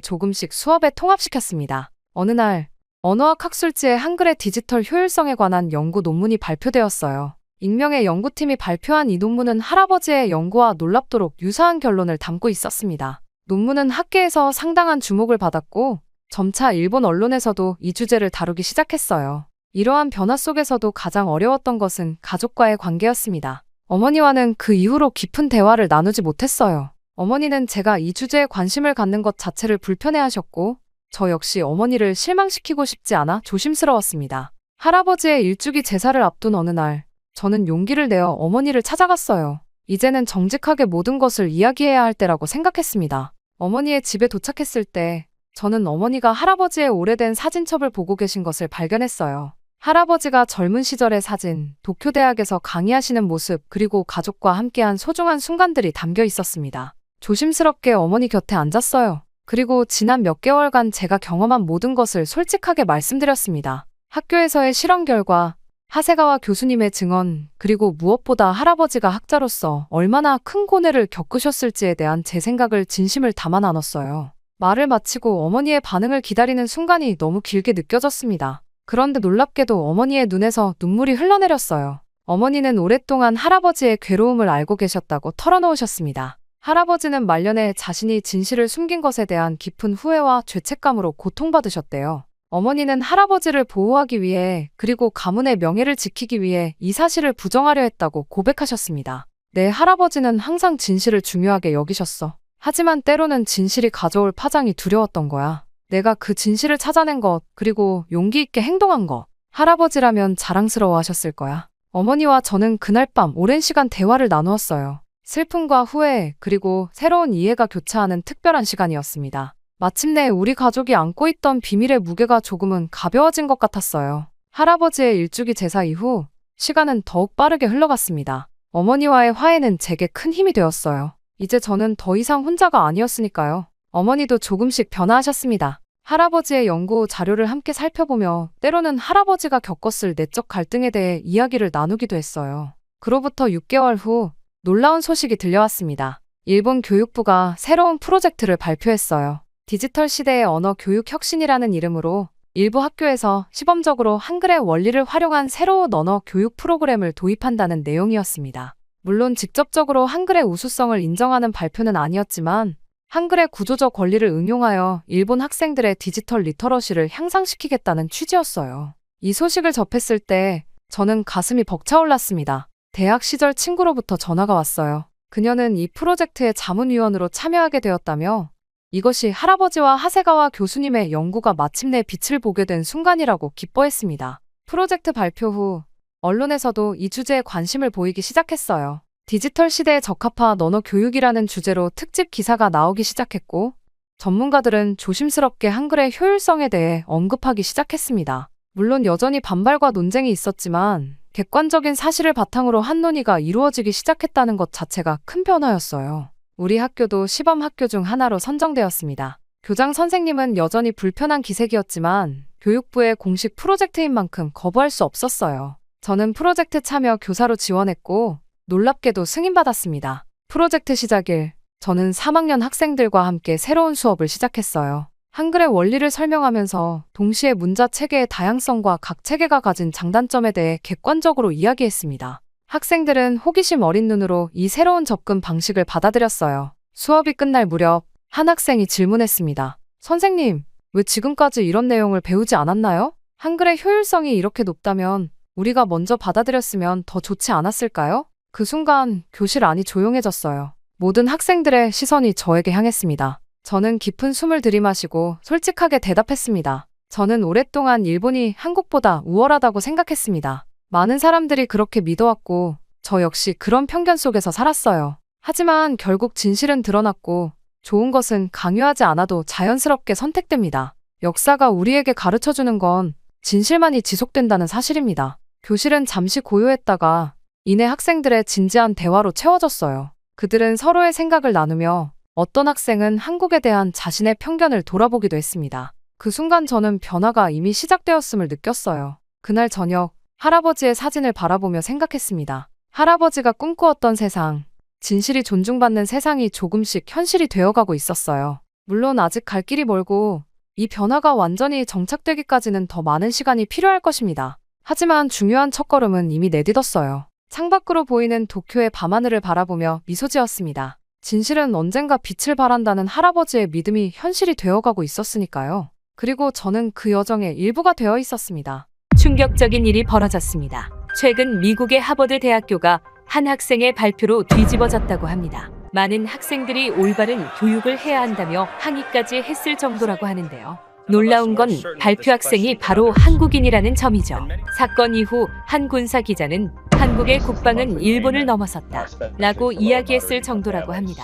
조금씩 수업에 통합시켰습니다. 어느 날 언어학 학술지에 한글의 디지털 효율성에 관한 연구 논문이 발표되었어요. 익명의 연구팀이 발표한 이 논문은 할아버지의 연구와 놀랍도록 유사한 결론을 담고 있었습니다. 논문은 학계에서 상당한 주목을 받았고 점차 일본 언론에서도 이 주제를 다루기 시작했어요. 이러한 변화 속에서도 가장 어려웠던 것은 가족과의 관계였습니다. 어머니와는 그 이후로 깊은 대화를 나누지 못했어요. 어머니는 제가 이 주제에 관심을 갖는 것 자체를 불편해하셨고 저 역시 어머니를 실망시키고 싶지 않아 조심스러웠습니다. 할아버지의 일주기 제사를 앞둔 어느 날 저는 용기를 내어 어머니를 찾아갔어요. 이제는 정직하게 모든 것을 이야기해야 할 때라고 생각했습니다. 어머니의 집에 도착했을 때 저는 어머니가 할아버지의 오래된 사진첩을 보고 계신 것을 발견했어요. 할아버지가 젊은 시절의 사진, 도쿄대학에서 강의하시는 모습, 그리고 가족과 함께한 소중한 순간들이 담겨 있었습니다. 조심스럽게 어머니 곁에 앉았어요. 그리고 지난 몇 개월간 제가 경험한 모든 것을 솔직하게 말씀드렸습니다. 학교에서의 실험 결과, 하세가와 교수님의 증언, 그리고 무엇보다 할아버지가 학자로서 얼마나 큰 고뇌를 겪으셨을지에 대한 제 생각을 진심을 담아 나눴어요. 말을 마치고 어머니의 반응을 기다리는 순간이 너무 길게 느껴졌습니다. 그런데 놀랍게도 어머니의 눈에서 눈물이 흘러내렸어요. 어머니는 오랫동안 할아버지의 괴로움을 알고 계셨다고 털어놓으셨습니다. 할아버지는 말년에 자신이 진실을 숨긴 것에 대한 깊은 후회와 죄책감으로 고통받으셨대요. 어머니는 할아버지를 보호하기 위해 그리고 가문의 명예를 지키기 위해 이 사실을 부정하려 했다고 고백하셨습니다. 내 할아버지는 항상 진실을 중요하게 여기셨어. 하지만 때로는 진실이 가져올 파장이 두려웠던 거야. 내가 그 진실을 찾아낸 것, 그리고 용기 있게 행동한 것. 할아버지라면 자랑스러워 하셨을 거야. 어머니와 저는 그날 밤 오랜 시간 대화를 나누었어요. 슬픔과 후회, 그리고 새로운 이해가 교차하는 특별한 시간이었습니다. 마침내 우리 가족이 안고 있던 비밀의 무게가 조금은 가벼워진 것 같았어요. 할아버지의 일주기 제사 이후 시간은 더욱 빠르게 흘러갔습니다. 어머니와의 화해는 제게 큰 힘이 되었어요. 이제 저는 더 이상 혼자가 아니었으니까요. 어머니도 조금씩 변화하셨습니다. 할아버지의 연구 자료를 함께 살펴보며 때로는 할아버지가 겪었을 내적 갈등에 대해 이야기를 나누기도 했어요. 그로부터 6개월 후 놀라운 소식이 들려왔습니다. 일본 교육부가 새로운 프로젝트를 발표했어요. 디지털 시대의 언어 교육 혁신이라는 이름으로 일부 학교에서 시범적으로 한글의 원리를 활용한 새로운 언어 교육 프로그램을 도입한다는 내용이었습니다. 물론 직접적으로 한글의 우수성을 인정하는 발표는 아니었지만 한글의 구조적 원리를 응용하여 일본 학생들의 디지털 리터러시를 향상시키겠다는 취지였어요. 이 소식을 접했을 때 저는 가슴이 벅차올랐습니다. 대학 시절 친구로부터 전화가 왔어요. 그녀는 이 프로젝트의 자문위원으로 참여하게 되었다며 이것이 할아버지와 하세가와 교수님의 연구가 마침내 빛을 보게 된 순간이라고 기뻐했습니다. 프로젝트 발표 후 언론에서도 이 주제에 관심을 보이기 시작했어요. 디지털 시대에 적합한 언어 교육이라는 주제로 특집 기사가 나오기 시작했고 전문가들은 조심스럽게 한글의 효율성에 대해 언급하기 시작했습니다. 물론 여전히 반발과 논쟁이 있었지만 객관적인 사실을 바탕으로 한 논의가 이루어지기 시작했다는 것 자체가 큰 변화였어요. 우리 학교도 시범 학교 중 하나로 선정되었습니다. 교장 선생님은 여전히 불편한 기색이었지만 교육부의 공식 프로젝트인 만큼 거부할 수 없었어요. 저는 프로젝트 참여 교사로 지원했고 놀랍게도 승인받았습니다. 프로젝트 시작일, 저는 3학년 학생들과 함께 새로운 수업을 시작했어요. 한글의 원리를 설명하면서 동시에 문자 체계의 다양성과 각 체계가 가진 장단점에 대해 객관적으로 이야기했습니다. 학생들은 호기심 어린 눈으로 이 새로운 접근 방식을 받아들였어요. 수업이 끝날 무렵 한 학생이 질문했습니다. 선생님, 왜 지금까지 이런 내용을 배우지 않았나요? 한글의 효율성이 이렇게 높다면 우리가 먼저 받아들였으면 더 좋지 않았을까요? 그 순간 교실 안이 조용해졌어요. 모든 학생들의 시선이 저에게 향했습니다. 저는 깊은 숨을 들이마시고 솔직하게 대답했습니다. 저는 오랫동안 일본이 한국보다 우월하다고 생각했습니다. 많은 사람들이 그렇게 믿어왔고 저 역시 그런 편견 속에서 살았어요. 하지만 결국 진실은 드러났고 좋은 것은 강요하지 않아도 자연스럽게 선택됩니다. 역사가 우리에게 가르쳐주는 건 진실만이 지속된다는 사실입니다. 교실은 잠시 고요했다가 이내 학생들의 진지한 대화로 채워졌어요. 그들은 서로의 생각을 나누며 어떤 학생은 한국에 대한 자신의 편견을 돌아보기도 했습니다. 그 순간 저는 변화가 이미 시작되었음을 느꼈어요. 그날 저녁 할아버지의 사진을 바라보며 생각했습니다. 할아버지가 꿈꾸었던 세상, 진실이 존중받는 세상이 조금씩 현실이 되어가고 있었어요. 물론 아직 갈 길이 멀고 이 변화가 완전히 정착되기까지는 더 많은 시간이 필요할 것입니다. 하지만 중요한 첫걸음은 이미 내딛었어요. 창밖으로 보이는 도쿄의 밤하늘을 바라보며 미소 지었습니다. 진실은 언젠가 빛을 발한다는 할아버지의 믿음이 현실이 되어가고 있었으니까요. 그리고 저는 그 여정의 일부가 되어 있었습니다. 충격적인 일이 벌어졌습니다. 최근 미국의 하버드 대학교가 한 학생의 발표로 뒤집어졌다고 합니다. 많은 학생들이 올바른 교육을 해야 한다며 항의까지 했을 정도라고 하는데요. 놀라운 건 발표 학생이 바로 한국인이라는 점이죠. 사건 이후 한 군사 기자는 한국의 국방은 일본을 넘어섰다 라고 이야기했을 정도라고 합니다.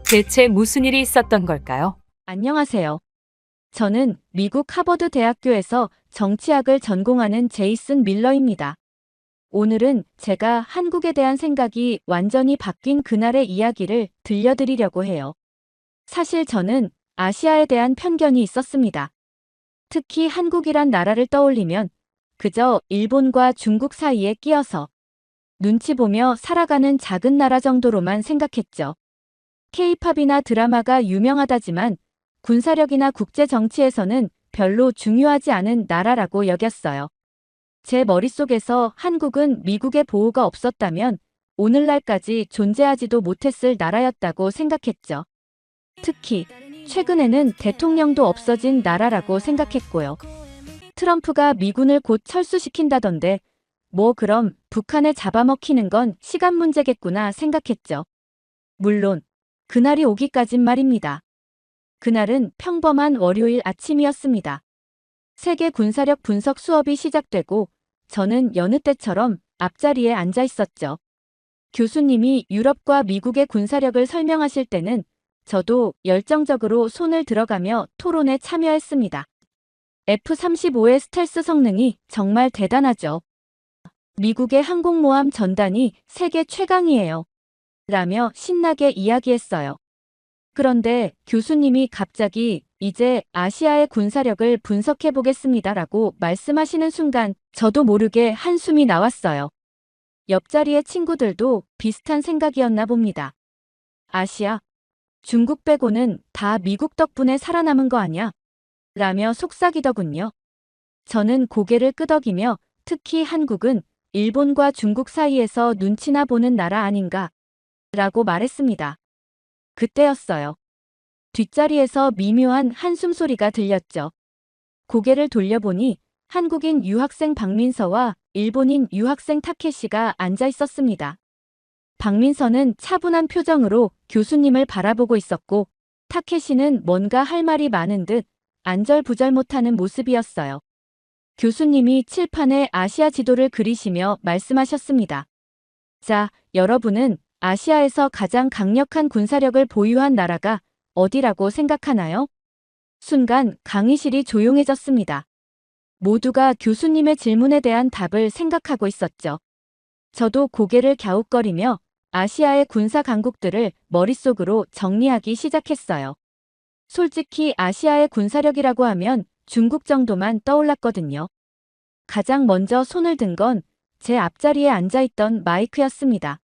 대체 무슨 일이 있었던 걸까요? 안녕하세요. 저는 미국 하버드 대학교에서 정치학을 전공하는 제이슨 밀러입니다. 오늘은 제가 한국에 대한 생각이 완전히 바뀐 그날의 이야기를 들려드리려고 해요. 사실 저는 아시아에 대한 편견이 있었습니다. 특히 한국이란 나라를 떠올리면 그저 일본과 중국 사이에 끼어서 눈치 보며 살아가는 작은 나라 정도로만 생각했죠. K-팝이나 드라마가 유명하다지만 군사력이나 국제 정치에서는 별로 중요하지 않은 나라라고 여겼어요. 제 머릿속에서 한국은 미국의 보호가 없었다면 오늘날까지 존재하지도 못했을 나라였다고 생각했죠. 특히 최근에는 대통령도 없어진 나라라고 생각했고요. 트럼프가 미군을 곧 철수시킨다던데 뭐 그럼 북한에 잡아먹히는 건 시간 문제겠구나 생각했죠. 물론 그날이 오기까진 말입니다. 그날은 평범한 월요일 아침이었습니다. 세계 군사력 분석 수업이 시작되고 저는 여느 때처럼 앞자리에 앉아 있었죠. 교수님이 유럽과 미국의 군사력을 설명하실 때는 저도 열정적으로 손을 들어가며 토론에 참여했습니다. F-35의 스텔스 성능이 정말 대단하죠. 미국의 항공모함 전단이 세계 최강이에요. 라며 신나게 이야기했어요. 그런데 교수님이 갑자기 이제 아시아의 군사력을 분석해 보겠습니다라고 말씀하시는 순간 저도 모르게 한숨이 나왔어요. 옆자리의 친구들도 비슷한 생각이었나 봅니다. 아시아, 중국 빼고는 다 미국 덕분에 살아남은 거 아냐? 라며 속삭이더군요. 저는 고개를 끄덕이며 특히 한국은 일본과 중국 사이에서 눈치나 보는 나라 아닌가? 라고 말했습니다. 그때였어요. 뒷자리에서 미묘한 한숨 소리가 들렸죠. 고개를 돌려보니 한국인 유학생 박민서와 일본인 유학생 타케시가 앉아 있었습니다. 박민서는 차분한 표정으로 교수님을 바라보고 있었고 타케시는 뭔가 할 말이 많은 듯 안절부절 못하는 모습이었어요. 교수님이 칠판에 아시아 지도를 그리시며 말씀하셨습니다. 자, 여러분은 아시아에서 가장 강력한 군사력을 보유한 나라가 어디라고 생각하나요? 순간 강의실이 조용해졌습니다. 모두가 교수님의 질문에 대한 답을 생각하고 있었죠. 저도 고개를 갸웃거리며 아시아의 군사 강국들을 머릿속으로 정리하기 시작했어요. 솔직히 아시아의 군사력이라고 하면 중국 정도만 떠올랐거든요. 가장 먼저 손을 든 건 제 앞자리에 앉아있던 마이크였습니다.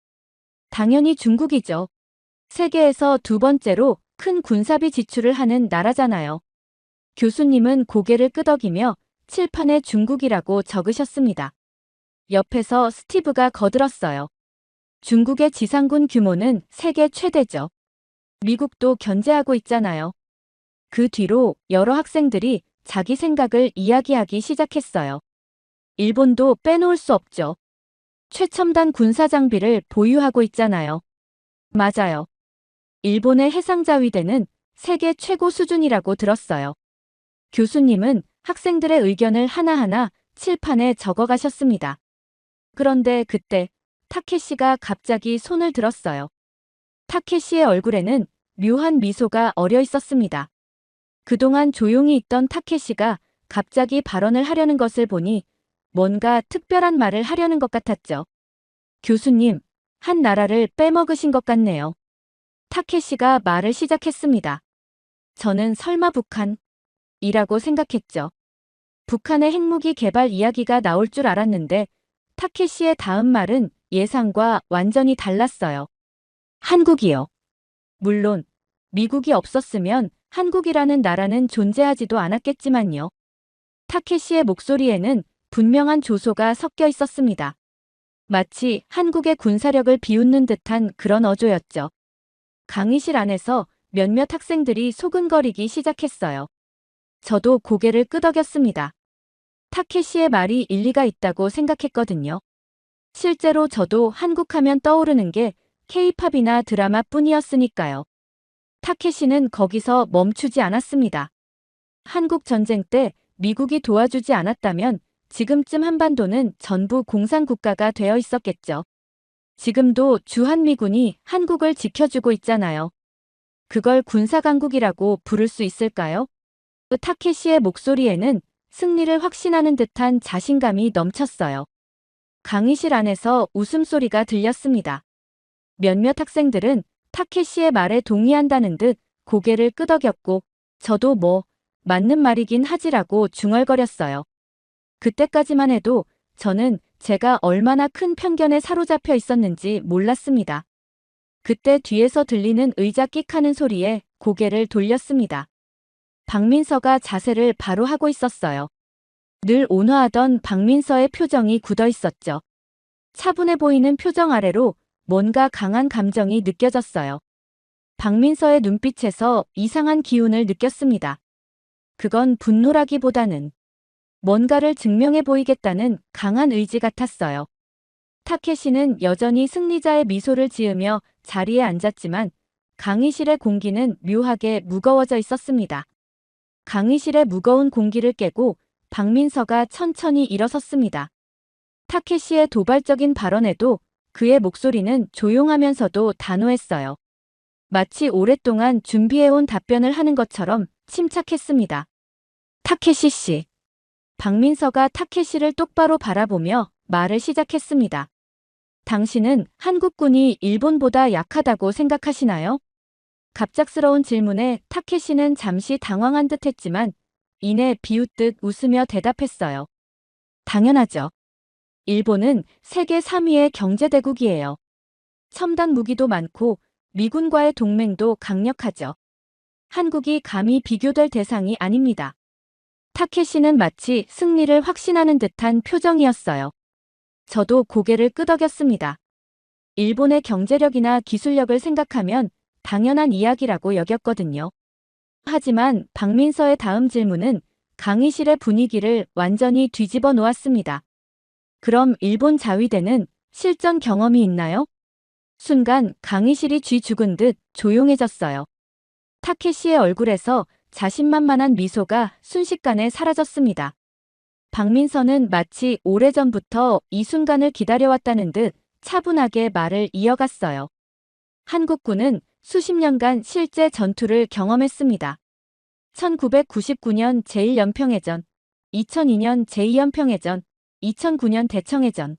당연히 중국이죠. 세계에서 두 번째로 큰 군사비 지출을 하는 나라잖아요. 교수님은 고개를 끄덕이며 칠판에 중국이라고 적으셨습니다. 옆에서 스티브가 거들었어요. 중국의 지상군 규모는 세계 최대죠. 미국도 견제하고 있잖아요. 그 뒤로 여러 학생들이 자기 생각을 이야기하기 시작했어요. 일본도 빼놓을 수 없죠. 최첨단 군사 장비를 보유하고 있잖아요. 맞아요. 일본의 해상자위대는 세계 최고 수준이라고 들었어요. 교수님은 학생들의 의견을 하나하나 칠판에 적어가셨습니다. 그런데 그때 타케시가 갑자기 손을 들었어요. 타케시의 얼굴에는 묘한 미소가 어려 있었습니다. 그동안 조용히 있던 타케시가 갑자기 발언을 하려는 것을 보니 뭔가 특별한 말을 하려는 것 같았죠. 교수님, 한 나라를 빼먹으신 것 같네요. 타케시가 말을 시작했습니다. 저는 설마 북한이라고 생각했죠. 북한의 핵무기 개발 이야기가 나올 줄 알았는데 타케시의 다음 말은 예상과 완전히 달랐어요. 한국이요. 물론 미국이 없었으면 한국이라는 나라는 존재하지도 않았겠지만요. 타케시의 목소리에는 분명한 조소가 섞여 있었습니다. 마치 한국의 군사력을 비웃는 듯한 그런 어조였죠. 강의실 안에서 몇몇 학생들이 소근거리기 시작했어요. 저도 고개를 끄덕였습니다. 타케시의 말이 일리가 있다고 생각했거든요. 실제로 저도 한국 하면 떠오르는 게 K-팝이나 드라마뿐이었으니까요. 타케시는 거기서 멈추지 않았습니다. 한국 전쟁 때 미국이 도와주지 않았다면 지금쯤 한반도는 전부 공산국가가 되어 있었겠죠. 지금도 주한미군이 한국을 지켜주고 있잖아요. 그걸 군사강국이라고 부를 수 있을까요? 타케시의 목소리에는 승리를 확신하는 듯한 자신감이 넘쳤어요. 강의실 안에서 웃음소리가 들렸습니다. 몇몇 학생들은 타케시의 말에 동의한다는 듯 고개를 끄덕였고, 저도 맞는 말이긴 하지라고 중얼거렸어요. 그때까지만 해도 저는 제가 얼마나 큰 편견에 사로잡혀 있었는지 몰랐습니다. 그때 뒤에서 들리는 의자 끽하는 소리에 고개를 돌렸습니다. 박민서가 자세를 바로 하고 있었어요. 늘 온화하던 박민서의 표정이 굳어 있었죠. 차분해 보이는 표정 아래로 뭔가 강한 감정이 느껴졌어요. 박민서의 눈빛에서 이상한 기운을 느꼈습니다. 그건 분노라기보다는 뭔가를 증명해 보이겠다는 강한 의지 같았어요. 타케시는 여전히 승리자의 미소를 지으며 자리에 앉았지만 강의실의 공기는 묘하게 무거워져 있었습니다. 강의실의 무거운 공기를 깨고 박민서가 천천히 일어섰습니다. 타케시의 도발적인 발언에도 그의 목소리는 조용하면서도 단호했어요. 마치 오랫동안 준비해온 답변을 하는 것처럼 침착했습니다. 타케시 씨. 박민서가 타케시를 똑바로 바라보며 말을 시작했습니다. 당신은 한국군이 일본보다 약하다고 생각하시나요? 갑작스러운 질문에 타케시는 잠시 당황한 듯 했지만 이내 비웃듯 웃으며 대답했어요. 당연하죠. 일본은 세계 3위의 경제대국이에요. 첨단 무기도 많고 미군과의 동맹도 강력하죠. 한국이 감히 비교될 대상이 아닙니다. 타케시는 마치 승리를 확신하는 듯한 표정이었어요. 저도 고개를 끄덕였습니다. 일본의 경제력이나 기술력을 생각하면 당연한 이야기라고 여겼거든요. 하지만 박민서의 다음 질문은 강의실의 분위기를 완전히 뒤집어 놓았습니다. 그럼 일본 자위대는 실전 경험이 있나요? 순간 강의실이 쥐 죽은 듯 조용해졌어요. 타케시의 얼굴에서 자신만만한 미소가 순식간에 사라졌습니다. 박민서는 마치 오래전부터 이 순간을 기다려왔다는 듯 차분하게 말을 이어갔어요. 한국군은 수십 년간 실제 전투를 경험했습니다. 1999년 제1연평해전, 2002년 제2연평해전, 2009년 대청해전.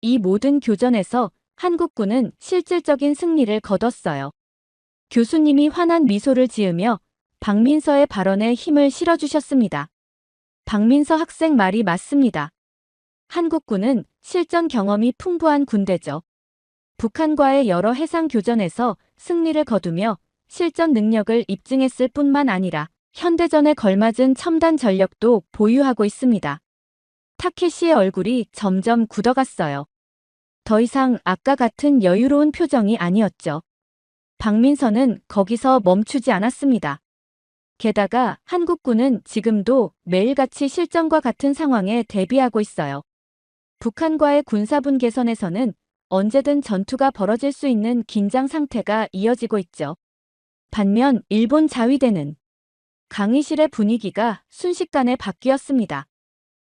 이 모든 교전에서 한국군은 실질적인 승리를 거뒀어요. 교수님이 환한 미소를 지으며 박민서의 발언에 힘을 실어주셨습니다. 박민서 학생 말이 맞습니다. 한국군은 실전 경험이 풍부한 군대죠. 북한과의 여러 해상 교전에서 승리를 거두며 실전 능력을 입증했을 뿐만 아니라 현대전에 걸맞은 첨단 전력도 보유하고 있습니다. 타케시의 얼굴이 점점 굳어갔어요. 더 이상 아까 같은 여유로운 표정이 아니었죠. 박민서는 거기서 멈추지 않았습니다. 게다가 한국군은 지금도 매일같이 실전과 같은 상황에 대비하고 있어요. 북한과의 군사분 개선에서는 언제든 전투가 벌어질 수 있는 긴장 상태가 이어지고 있죠. 반면 일본 자위대는 강의실의 분위기가 순식간에 바뀌었습니다.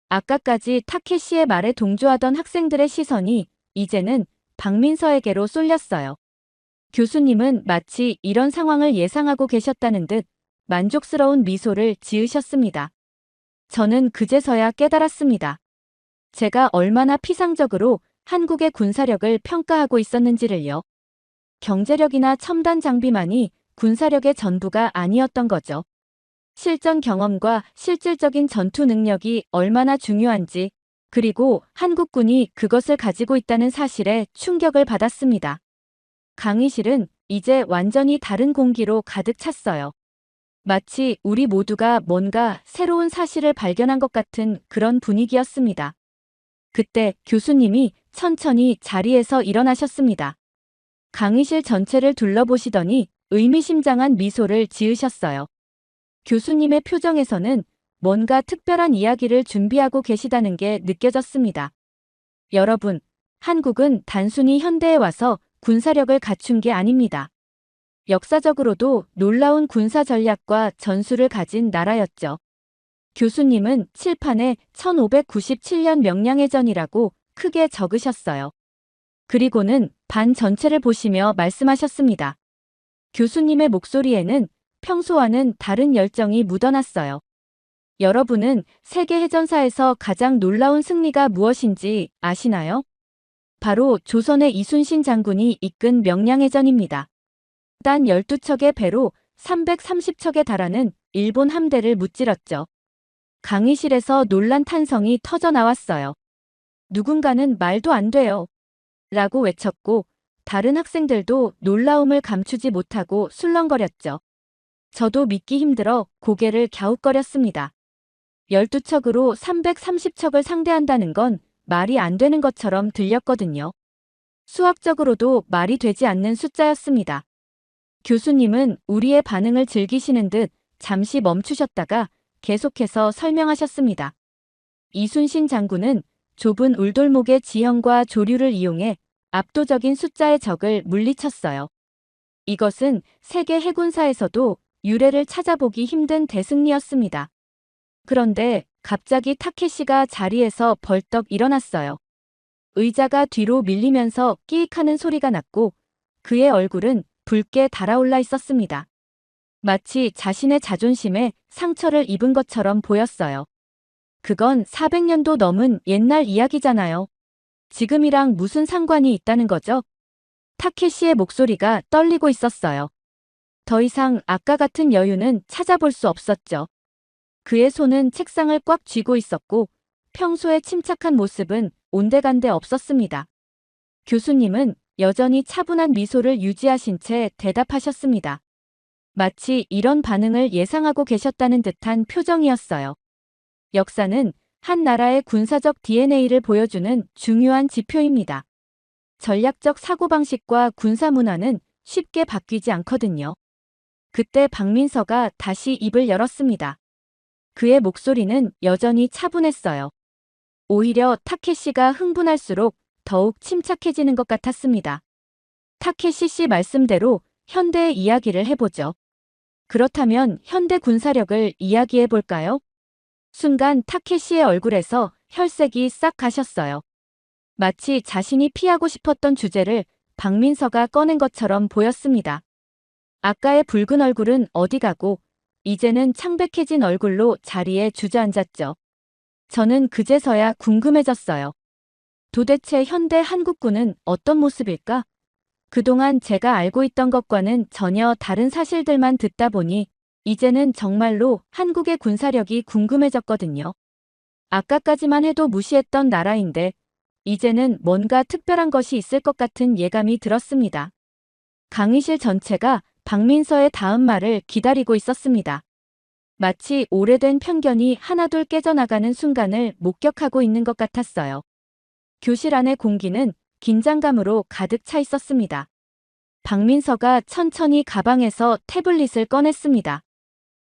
아까까지 타케시의 말에 동조하던 학생들의 시선이 이제는 박민서에게로 쏠렸어요. 교수님은 마치 이런 상황을 예상하고 계셨다는 듯 만족스러운 미소를 지으셨습니다. 저는 그제서야 깨달았습니다. 제가 얼마나 피상적으로 한국의 군사력을 평가하고 있었는지를요. 경제력이나 첨단 장비만이 군사력의 전부가 아니었던 거죠. 실전 경험과 실질적인 전투 능력이 얼마나 중요한지, 그리고 한국군이 그것을 가지고 있다는 사실에 충격을 받았습니다. 강의실은 이제 완전히 다른 공기로 가득 찼어요. 마치 우리 모두가 뭔가 새로운 사실을 발견한 것 같은 그런 분위기였습니다. 그때 교수님이 천천히 자리에서 일어나셨습니다. 강의실 전체를 둘러보시더니 의미심장한 미소를 지으셨어요. 교수님의 표정에서는 뭔가 특별한 이야기를 준비하고 계시다는 게 느껴졌습니다. 여러분, 한국은 단순히 현대에 와서 군사력을 갖춘 게 아닙니다. 역사적으로도 놀라운 군사 전략과 전술을 가진 나라였죠. 교수님은 칠판에 1597년 명량해전이라고 크게 적으셨어요. 그리고는 반 전체를 보시며 말씀하셨습니다. 교수님의 목소리에는 평소와는 다른 열정이 묻어났어요. 여러분은 세계 해전사에서 가장 놀라운 승리가 무엇인지 아시나요? 바로 조선의 이순신 장군이 이끈 명량해전입니다. 단 12척의 배로 330척에 달하는 일본 함대를 무찌렀죠. 강의실에서 놀란 탄성이 터져 나왔어요. 누군가는 말도 안 돼요. 라고 외쳤고 다른 학생들도 놀라움을 감추지 못하고 술렁거렸죠. 저도 믿기 힘들어 고개를 갸웃거렸습니다. 12척으로 330척을 상대한다는 건 말이 안 되는 것처럼 들렸거든요. 수학적으로도 말이 되지 않는 숫자였습니다. 교수님은 우리의 반응을 즐기시는 듯 잠시 멈추셨다가 계속해서 설명하셨습니다. 이순신 장군은 좁은 울돌목의 지형과 조류를 이용해 압도적인 숫자의 적을 물리쳤어요. 이것은 세계 해군사에서도 유례를 찾아보기 힘든 대승리였습니다. 그런데 갑자기 타케시가 자리에서 벌떡 일어났어요. 의자가 뒤로 밀리면서 끼익하는 소리가 났고 그의 얼굴은 붉게 달아올라 있었습니다. 마치 자신의 자존심에 상처를 입은 것처럼 보였어요. 그건 400년도 넘은 옛날 이야기잖아요. 지금이랑 무슨 상관이 있다는 거죠? 타케시의 목소리가 떨리고 있었어요. 더 이상 아까 같은 여유는 찾아볼 수 없었죠. 그의 손은 책상을 꽉 쥐고 있었고 평소의 침착한 모습은 온데간데 없었습니다. 교수님은 여전히 차분한 미소를 유지하신 채 대답하셨습니다. 마치 이런 반응을 예상하고 계셨다는 듯한 표정이었어요. 역사는 한 나라의 군사적 DNA를 보여주는 중요한 지표입니다. 전략적 사고방식과 군사 문화는 쉽게 바뀌지 않거든요. 그때 박민서가 다시 입을 열었습니다. 그의 목소리는 여전히 차분했어요. 오히려 타케시가 흥분할수록 더욱 침착해지는 것 같았습니다. 타케시 씨 말씀대로 현대의 이야기를 해보죠. 그렇다면 현대 군사력을 이야기해 볼까요? 순간 타케시의 얼굴에서 혈색이 싹 가셨어요. 마치 자신이 피하고 싶었던 주제를 박민서가 꺼낸 것처럼 보였습니다. 아까의 붉은 얼굴은 어디 가고 이제는 창백해진 얼굴로 자리에 주저앉았죠. 저는 그제서야 궁금해졌어요. 도대체 현대 한국군은 어떤 모습일까? 그동안 제가 알고 있던 것과는 전혀 다른 사실들만 듣다 보니 이제는 정말로 한국의 군사력이 궁금해졌거든요. 아까까지만 해도 무시했던 나라인데 이제는 뭔가 특별한 것이 있을 것 같은 예감이 들었습니다. 강의실 전체가 박민서의 다음 말을 기다리고 있었습니다. 마치 오래된 편견이 하나둘 깨져나가는 순간을 목격하고 있는 것 같았어요. 교실 안의 공기는 긴장감으로 가득 차 있었습니다. 박민서가 천천히 가방에서 태블릿을 꺼냈습니다.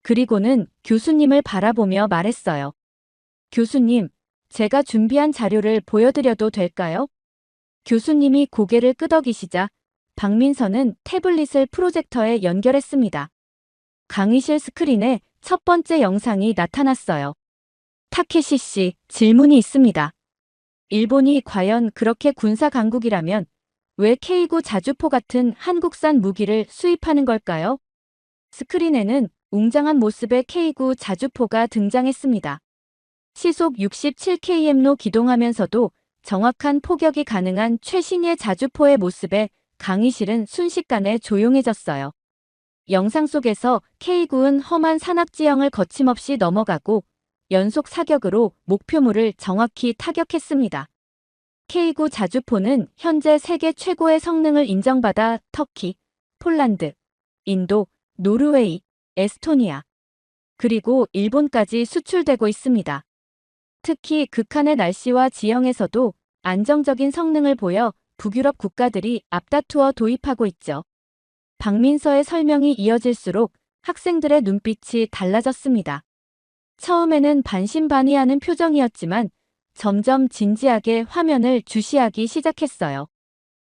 그리고는 교수님을 바라보며 말했어요. 교수님, 제가 준비한 자료를 보여드려도 될까요? 교수님이 고개를 끄덕이시자 박민서는 태블릿을 프로젝터에 연결했습니다. 강의실 스크린에 첫 번째 영상이 나타났어요. 타케시 씨, 질문이 있습니다. 일본이 과연 그렇게 군사 강국이라면 왜 K9 자주포 같은 한국산 무기를 수입하는 걸까요? 스크린에는 웅장한 모습의 K9 자주포가 등장했습니다. 시속 67km로 기동하면서도 정확한 포격이 가능한 최신의 자주포의 모습에 강의실은 순식간에 조용해졌어요. 영상 속에서 K9은 험한 산악지형을 거침없이 넘어가고 연속 사격으로 목표물을 정확히 타격했습니다. K9 자주포는 현재 세계 최고의 성능을 인정받아 터키, 폴란드, 인도, 노르웨이, 에스토니아, 그리고 일본까지 수출되고 있습니다. 특히 극한의 날씨와 지형에서도 안정적인 성능을 보여 북유럽 국가들이 앞다투어 도입하고 있죠. 박민서의 설명이 이어질수록 학생들의 눈빛이 달라졌습니다. 처음에는 반신반의하는 표정이었지만 점점 진지하게 화면을 주시하기 시작했어요.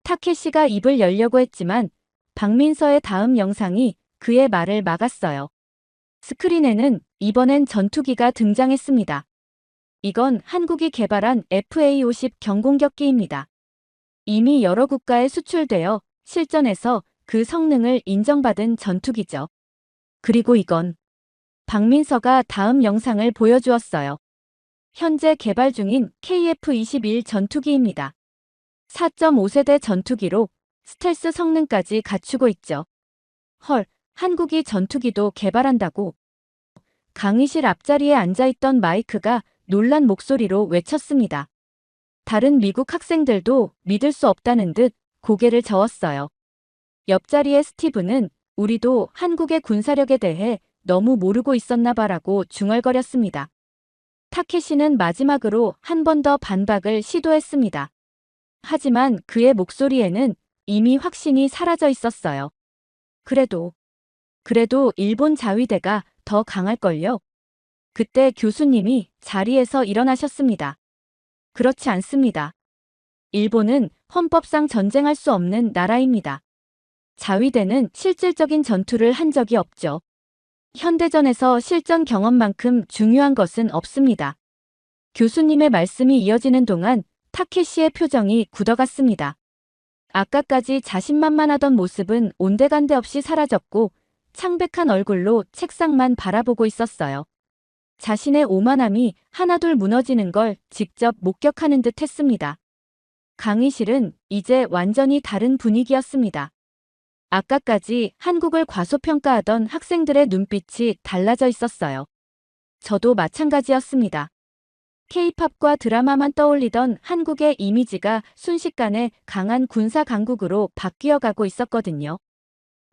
타케시가 입을 열려고 했지만 박민서의 다음 영상이 그의 말을 막았어요. 스크린에는 이번엔 전투기가 등장했습니다. 이건 한국이 개발한 FA-50 경공격기입니다. 이미 여러 국가에 수출되어 실전에서 그 성능을 인정받은 전투기죠. 그리고 이건 박민서가 다음 영상을 보여주었어요. 현재 개발 중인 KF-21 전투기입니다. 4.5세대 전투기로 스텔스 성능까지 갖추고 있죠. 헐, 한국이 전투기도 개발한다고. 강의실 앞자리에 앉아있던 마이크가 놀란 목소리로 외쳤습니다. 다른 미국 학생들도 믿을 수 없다는 듯 고개를 저었어요. 옆자리의 스티브는 우리도 한국의 군사력에 대해 너무 모르고 있었나 봐라고 중얼거렸습니다. 타케시는 마지막으로 한 번 더 반박을 시도했습니다. 하지만 그의 목소리에는 이미 확신이 사라져 있었어요. 그래도 일본 자위대가 더 강할걸요? 그때 교수님이 자리에서 일어나셨습니다. 그렇지 않습니다. 일본은 헌법상 전쟁할 수 없는 나라입니다. 자위대는 실질적인 전투를 한 적이 없죠. 현대전에서 실전 경험만큼 중요한 것은 없습니다. 교수님의 말씀이 이어지는 동안 타케시의 표정이 굳어갔습니다. 아까까지 자신만만하던 모습은 온데간데 없이 사라졌고 창백한 얼굴로 책상만 바라보고 있었어요. 자신의 오만함이 하나둘 무너지는 걸 직접 목격하는 듯 했습니다. 강의실은 이제 완전히 다른 분위기였습니다. 아까까지 한국을 과소평가하던 학생들의 눈빛이 달라져 있었어요. 저도 마찬가지였습니다. K-팝과 드라마만 떠올리던 한국의 이미지가 순식간에 강한 군사 강국으로 바뀌어가고 있었거든요.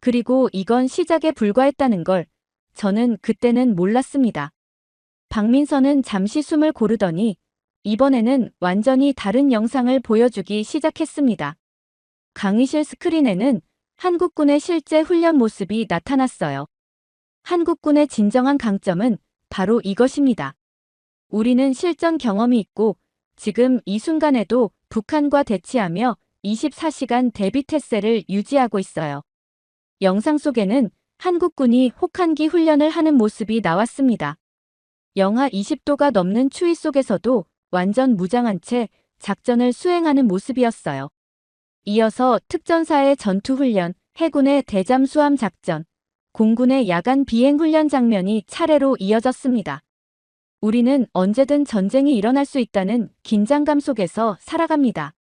그리고 이건 시작에 불과했다는 걸 저는 그때는 몰랐습니다. 박민서는 잠시 숨을 고르더니 이번에는 완전히 다른 영상을 보여주기 시작했습니다. 강의실 스크린에는 한국군의 실제 훈련 모습이 나타났어요. 한국군의 진정한 강점은 바로 이것입니다. 우리는 실전 경험이 있고 지금 이 순간에도 북한과 대치하며 24시간 대비 태세를 유지하고 있어요. 영상 속에는 한국군이 혹한기 훈련을 하는 모습이 나왔습니다. 영하 20도가 넘는 추위 속에서도 완전 무장한 채 작전을 수행하는 모습이었어요. 이어서 특전사의 전투훈련, 해군의 대잠수함 작전, 공군의 야간 비행훈련 장면이 차례로 이어졌습니다. 우리는 언제든 전쟁이 일어날 수 있다는 긴장감 속에서 살아갑니다.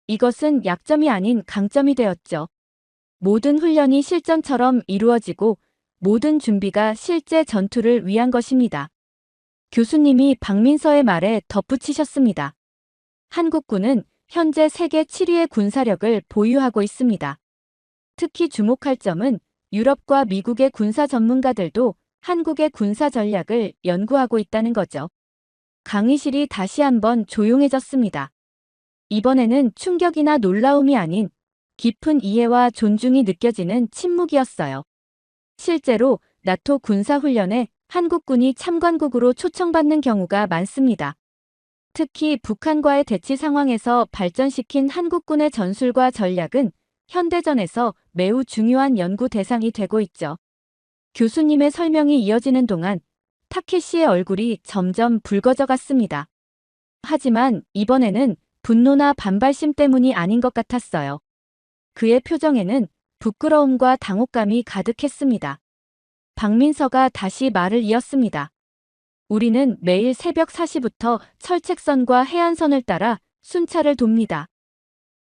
이것은 약점이 아닌 강점이 되었죠. 모든 훈련이 실전처럼 이루어지고 모든 준비가 실제 전투를 위한 것입니다. 교수님이 박민서의 말에 덧붙이셨습니다. 한국군은 현재 세계 7위의 군사력을 보유하고 있습니다. 특히 주목할 점은 유럽과 미국의 군사 전문가들도 한국의 군사 전략을 연구하고 있다는 거죠. 강의실이 다시 한번 조용해졌습니다. 이번에는 충격이나 놀라움이 아닌 깊은 이해와 존중이 느껴지는 침묵이었어요. 실제로 나토 군사훈련에 한국군이 참관국으로 초청받는 경우가 많습니다. 특히 북한과의 대치 상황에서 발전시킨 한국군의 전술과 전략은 현대전에서 매우 중요한 연구 대상이 되고 있죠. 교수님의 설명이 이어지는 동안 타케시의 얼굴이 점점 붉어져 갔습니다. 하지만 이번에는 분노나 반발심 때문이 아닌 것 같았어요. 그의 표정에는 부끄러움과 당혹감이 가득했습니다. 박민서가 다시 말을 이었습니다. 우리는 매일 새벽 4시부터 철책선과 해안선을 따라 순찰을 돕니다.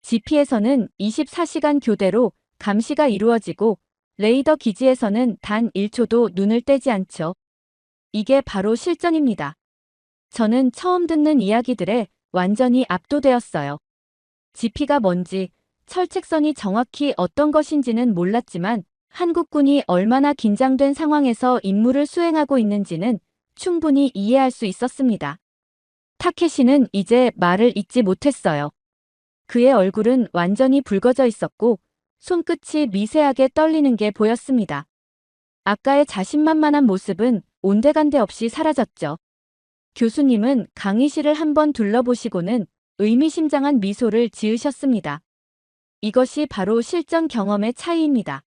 GP에서는 24시간 교대로 감시가 이루어지고 레이더 기지에서는 단 1초도 눈을 떼지 않죠. 이게 바로 실전입니다. 저는 처음 듣는 이야기들에 완전히 압도되었어요. GP가 뭔지, 철책선이 정확히 어떤 것인지는 몰랐지만 한국군이 얼마나 긴장된 상황에서 임무를 수행하고 있는지는 충분히 이해할 수 있었습니다. 타케시는 이제 말을 잇지 못했어요. 그의 얼굴은 완전히 붉어져 있었고 손끝이 미세하게 떨리는 게 보였습니다. 아까의 자신만만한 모습은 온데간데 없이 사라졌죠. 교수님은 강의실을 한번 둘러보시고는 의미심장한 미소를 지으셨습니다. 이것이 바로 실전 경험의 차이입니다.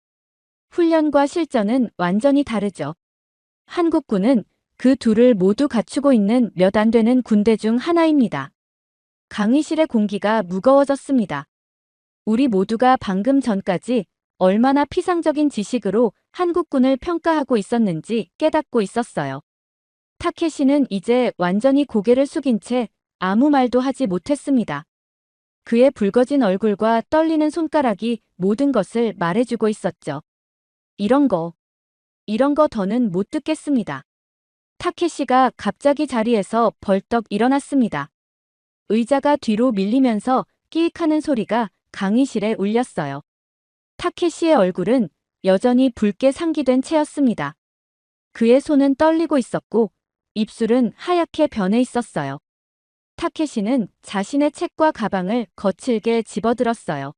훈련과 실전은 완전히 다르죠. 한국군은 그 둘을 모두 갖추고 있는 몇 안 되는 군대 중 하나입니다. 강의실의 공기가 무거워졌습니다. 우리 모두가 방금 전까지 얼마나 피상적인 지식으로 한국군을 평가하고 있었는지 깨닫고 있었어요. 타케시는 이제 완전히 고개를 숙인 채 아무 말도 하지 못했습니다. 그의 붉어진 얼굴과 떨리는 손가락이 모든 것을 말해주고 있었죠. 이런 거 더는 못 듣겠습니다. 타케시가 갑자기 자리에서 벌떡 일어났습니다. 의자가 뒤로 밀리면서 끼익하는 소리가 강의실에 울렸어요. 타케시의 얼굴은 여전히 붉게 상기된 채였습니다. 그의 손은 떨리고 있었고 입술은 하얗게 변해 있었어요. 타케시는 자신의 책과 가방을 거칠게 집어들었어요.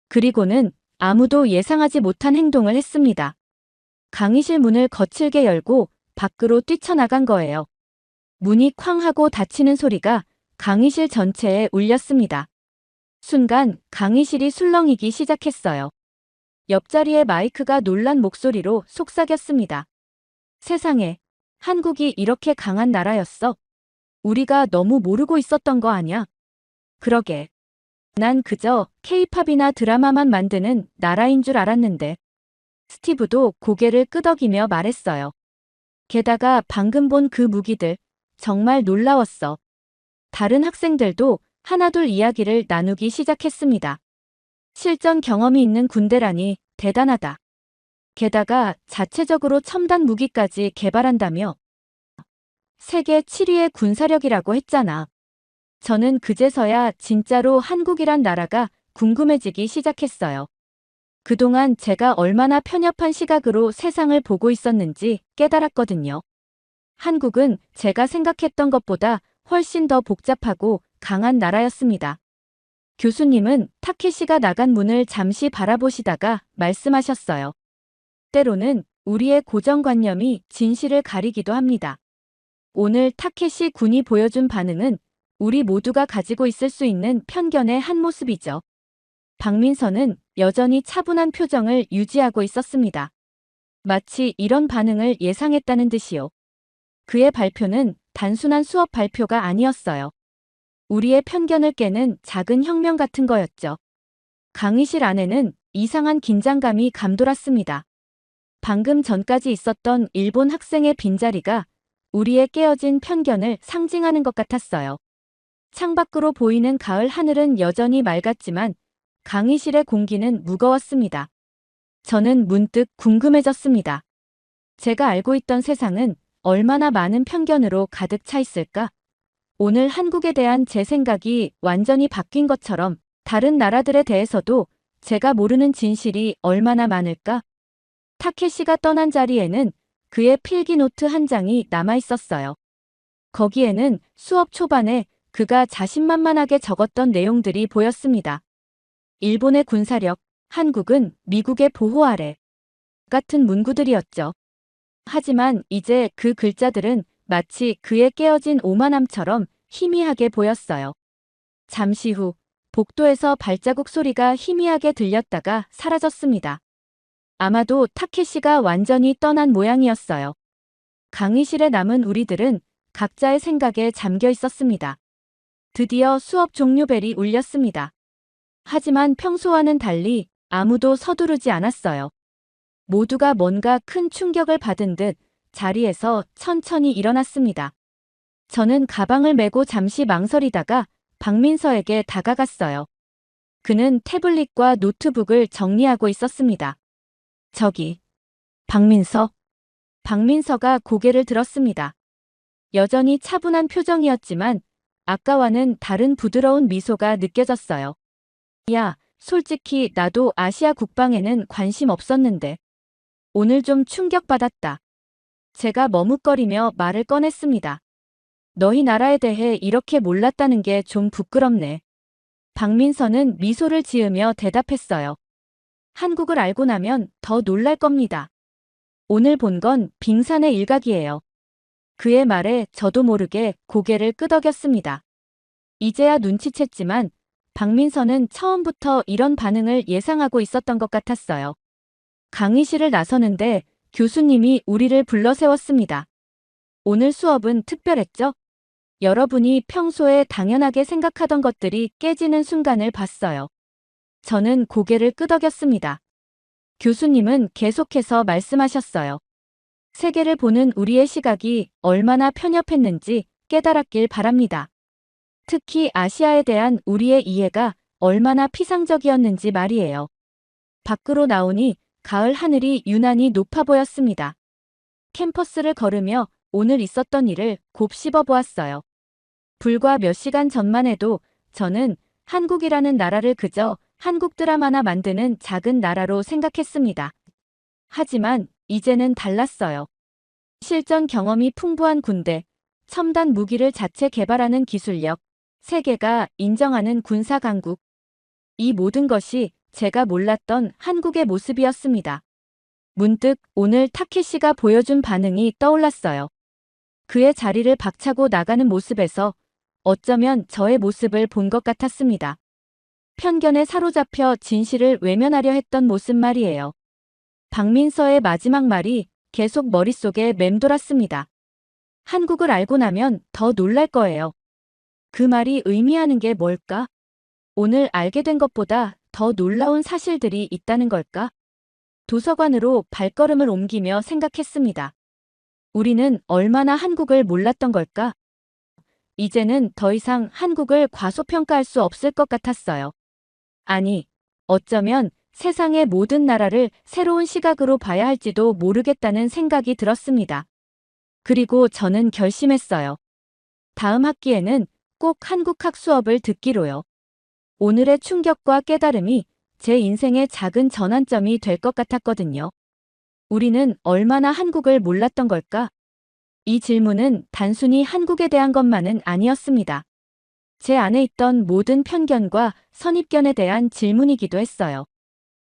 그리고는 아무도 예상하지 못한 행동을 했습니다. 강의실 문을 거칠게 열고 밖으로 뛰쳐나간 거예요. 문이 쾅 하고 닫히는 소리가 강의실 전체에 울렸습니다. 순간 강의실이 술렁이기 시작했어요. 옆자리의 마이크가 놀란 목소리로 속삭였습니다. 세상에, 한국이 이렇게 강한 나라였어? 우리가 너무 모르고 있었던 거 아냐? 그러게. 난 그저 케이팝이나 드라마만 만드는 나라인 줄 알았는데. 스티브도 고개를 끄덕이며 말했어요. 게다가 방금 본 그 무기들, 정말 놀라웠어. 다른 학생들도 하나둘 이야기를 나누기 시작했습니다. 실전 경험이 있는 군대라니 대단하다. 게다가 자체적으로 첨단 무기까지 개발한다며. 세계 7위의 군사력이라고 했잖아. 저는 그제서야 진짜로 한국이란 나라가 궁금해지기 시작했어요. 그동안 제가 얼마나 편협한 시각으로 세상을 보고 있었는지 깨달았거든요. 한국은 제가 생각했던 것보다 훨씬 더 복잡하고 강한 나라였습니다. 교수님은 타케시가 나간 문을 잠시 바라보시다가 말씀하셨어요. 때로는 우리의 고정관념이 진실을 가리기도 합니다. 오늘 타케시 군이 보여준 반응은 우리 모두가 가지고 있을 수 있는 편견의 한 모습이죠. 박민서는 여전히 차분한 표정을 유지하고 있었습니다. 마치 이런 반응을 예상했다는 듯이요. 그의 발표는 단순한 수업 발표가 아니었어요. 우리의 편견을 깨는 작은 혁명 같은 거였죠. 강의실 안에는 이상한 긴장감이 감돌았습니다. 방금 전까지 있었던 일본 학생의 빈자리가 우리의 깨어진 편견을 상징하는 것 같았어요. 창밖으로 보이는 가을 하늘은 여전히 맑았지만 강의실의 공기는 무거웠습니다. 저는 문득 궁금해졌습니다. 제가 알고 있던 세상은 얼마나 많은 편견으로 가득 차 있을까? 오늘 한국에 대한 제 생각이 완전히 바뀐 것처럼 다른 나라들에 대해서도 제가 모르는 진실이 얼마나 많을까? 타케시가 떠난 자리에는 그의 필기 노트 한 장이 남아 있었어요. 거기에는 수업 초반에 그가 자신만만하게 적었던 내용들이 보였습니다. 일본의 군사력, 한국은 미국의 보호 아래 같은 문구들이었죠. 하지만 이제 그 글자들은 마치 그의 깨어진 오만함처럼 희미하게 보였어요. 잠시 후 복도에서 발자국 소리가 희미하게 들렸다가 사라졌습니다. 아마도 타케시가 완전히 떠난 모양이었어요. 강의실에 남은 우리들은 각자의 생각에 잠겨 있었습니다. 드디어 수업 종료벨이 울렸습니다. 하지만 평소와는 달리 아무도 서두르지 않았어요. 모두가 뭔가 큰 충격을 받은 듯 자리에서 천천히 일어났습니다. 저는 가방을 메고 잠시 망설이다가 박민서에게 다가갔어요. 그는 태블릿과 노트북을 정리하고 있었습니다. 저기, 박민서. 박민서가 고개를 들었습니다. 여전히 차분한 표정이었지만 아까와는 다른 부드러운 미소가 느껴졌어요. 야, 솔직히 나도 아시아 국방에는 관심 없었는데 오늘 좀 충격받았다. 제가 머뭇거리며 말을 꺼냈습니다. 너희 나라에 대해 이렇게 몰랐다는 게 좀 부끄럽네. 박민선은 미소를 지으며 대답했어요. 한국을 알고 나면 더 놀랄 겁니다. 오늘 본 건 빙산의 일각이에요. 그의 말에 저도 모르게 고개를 끄덕였습니다. 이제야 눈치챘지만 박민선은 처음부터 이런 반응을 예상하고 있었던 것 같았어요. 강의실을 나서는데 교수님이 우리를 불러 세웠습니다. 오늘 수업은 특별했죠? 여러분이 평소에 당연하게 생각하던 것들이 깨지는 순간을 봤어요. 저는 고개를 끄덕였습니다. 교수님은 계속해서 말씀하셨어요. 세계를 보는 우리의 시각이 얼마나 편협했는지 깨달았길 바랍니다. 특히 아시아에 대한 우리의 이해가 얼마나 피상적이었는지 말이에요. 밖으로 나오니 가을 하늘이 유난히 높아 보였습니다. 캠퍼스를 걸으며 오늘 있었던 일을 곱씹어 보았어요. 불과 몇 시간 전만 해도 저는 한국이라는 나라를 그저 한국 드라마나 만드는 작은 나라로 생각했습니다. 하지만 이제는 달랐어요. 실전 경험이 풍부한 군대, 첨단 무기를 자체 개발하는 기술력, 세계가 인정하는 군사 강국. 이 모든 것이 제가 몰랐던 한국의 모습이었습니다. 문득 오늘 타케시가 보여준 반응이 떠올랐어요. 그의 자리를 박차고 나가는 모습에서 어쩌면 저의 모습을 본 것 같았습니다. 편견에 사로잡혀 진실을 외면하려 했던 모습 말이에요. 박민서의 마지막 말이 계속 머릿속에 맴돌았습니다. 한국을 알고 나면 더 놀랄 거예요. 그 말이 의미하는 게 뭘까? 오늘 알게 된 것보다 더 놀라운 사실들이 있다는 걸까? 도서관으로 발걸음을 옮기며 생각했습니다. 우리는 얼마나 한국을 몰랐던 걸까? 이제는 더 이상 한국을 과소평가할 수 없을 것 같았어요. 아니, 어쩌면 세상의 모든 나라를 새로운 시각으로 봐야 할지도 모르겠다는 생각이 들었습니다. 그리고 저는 결심했어요. 다음 학기에는 꼭 한국학 수업을 듣기로요. 오늘의 충격과 깨달음이 제 인생의 작은 전환점이 될 것 같았거든요. 우리는 얼마나 한국을 몰랐던 걸까? 이 질문은 단순히 한국에 대한 것만은 아니었습니다. 제 안에 있던 모든 편견과 선입견에 대한 질문이기도 했어요.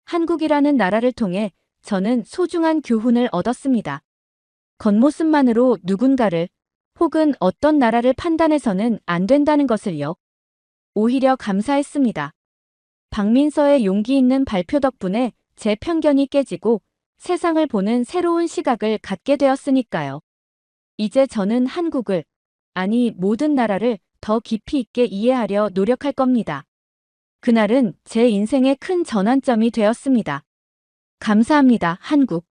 한국이라는 나라를 통해 저는 소중한 교훈을 얻었습니다. 겉모습만으로 누군가를 혹은 어떤 나라를 판단해서는 안 된다는 것을요. 오히려 감사했습니다. 박민서의 용기 있는 발표 덕분에 제 편견이 깨지고 세상을 보는 새로운 시각을 갖게 되었으니까요. 이제 저는 한국을, 아니 모든 나라를 더 깊이 있게 이해하려 노력할 겁니다. 그날은 제 인생의 큰 전환점이 되었습니다. 감사합니다, 한국.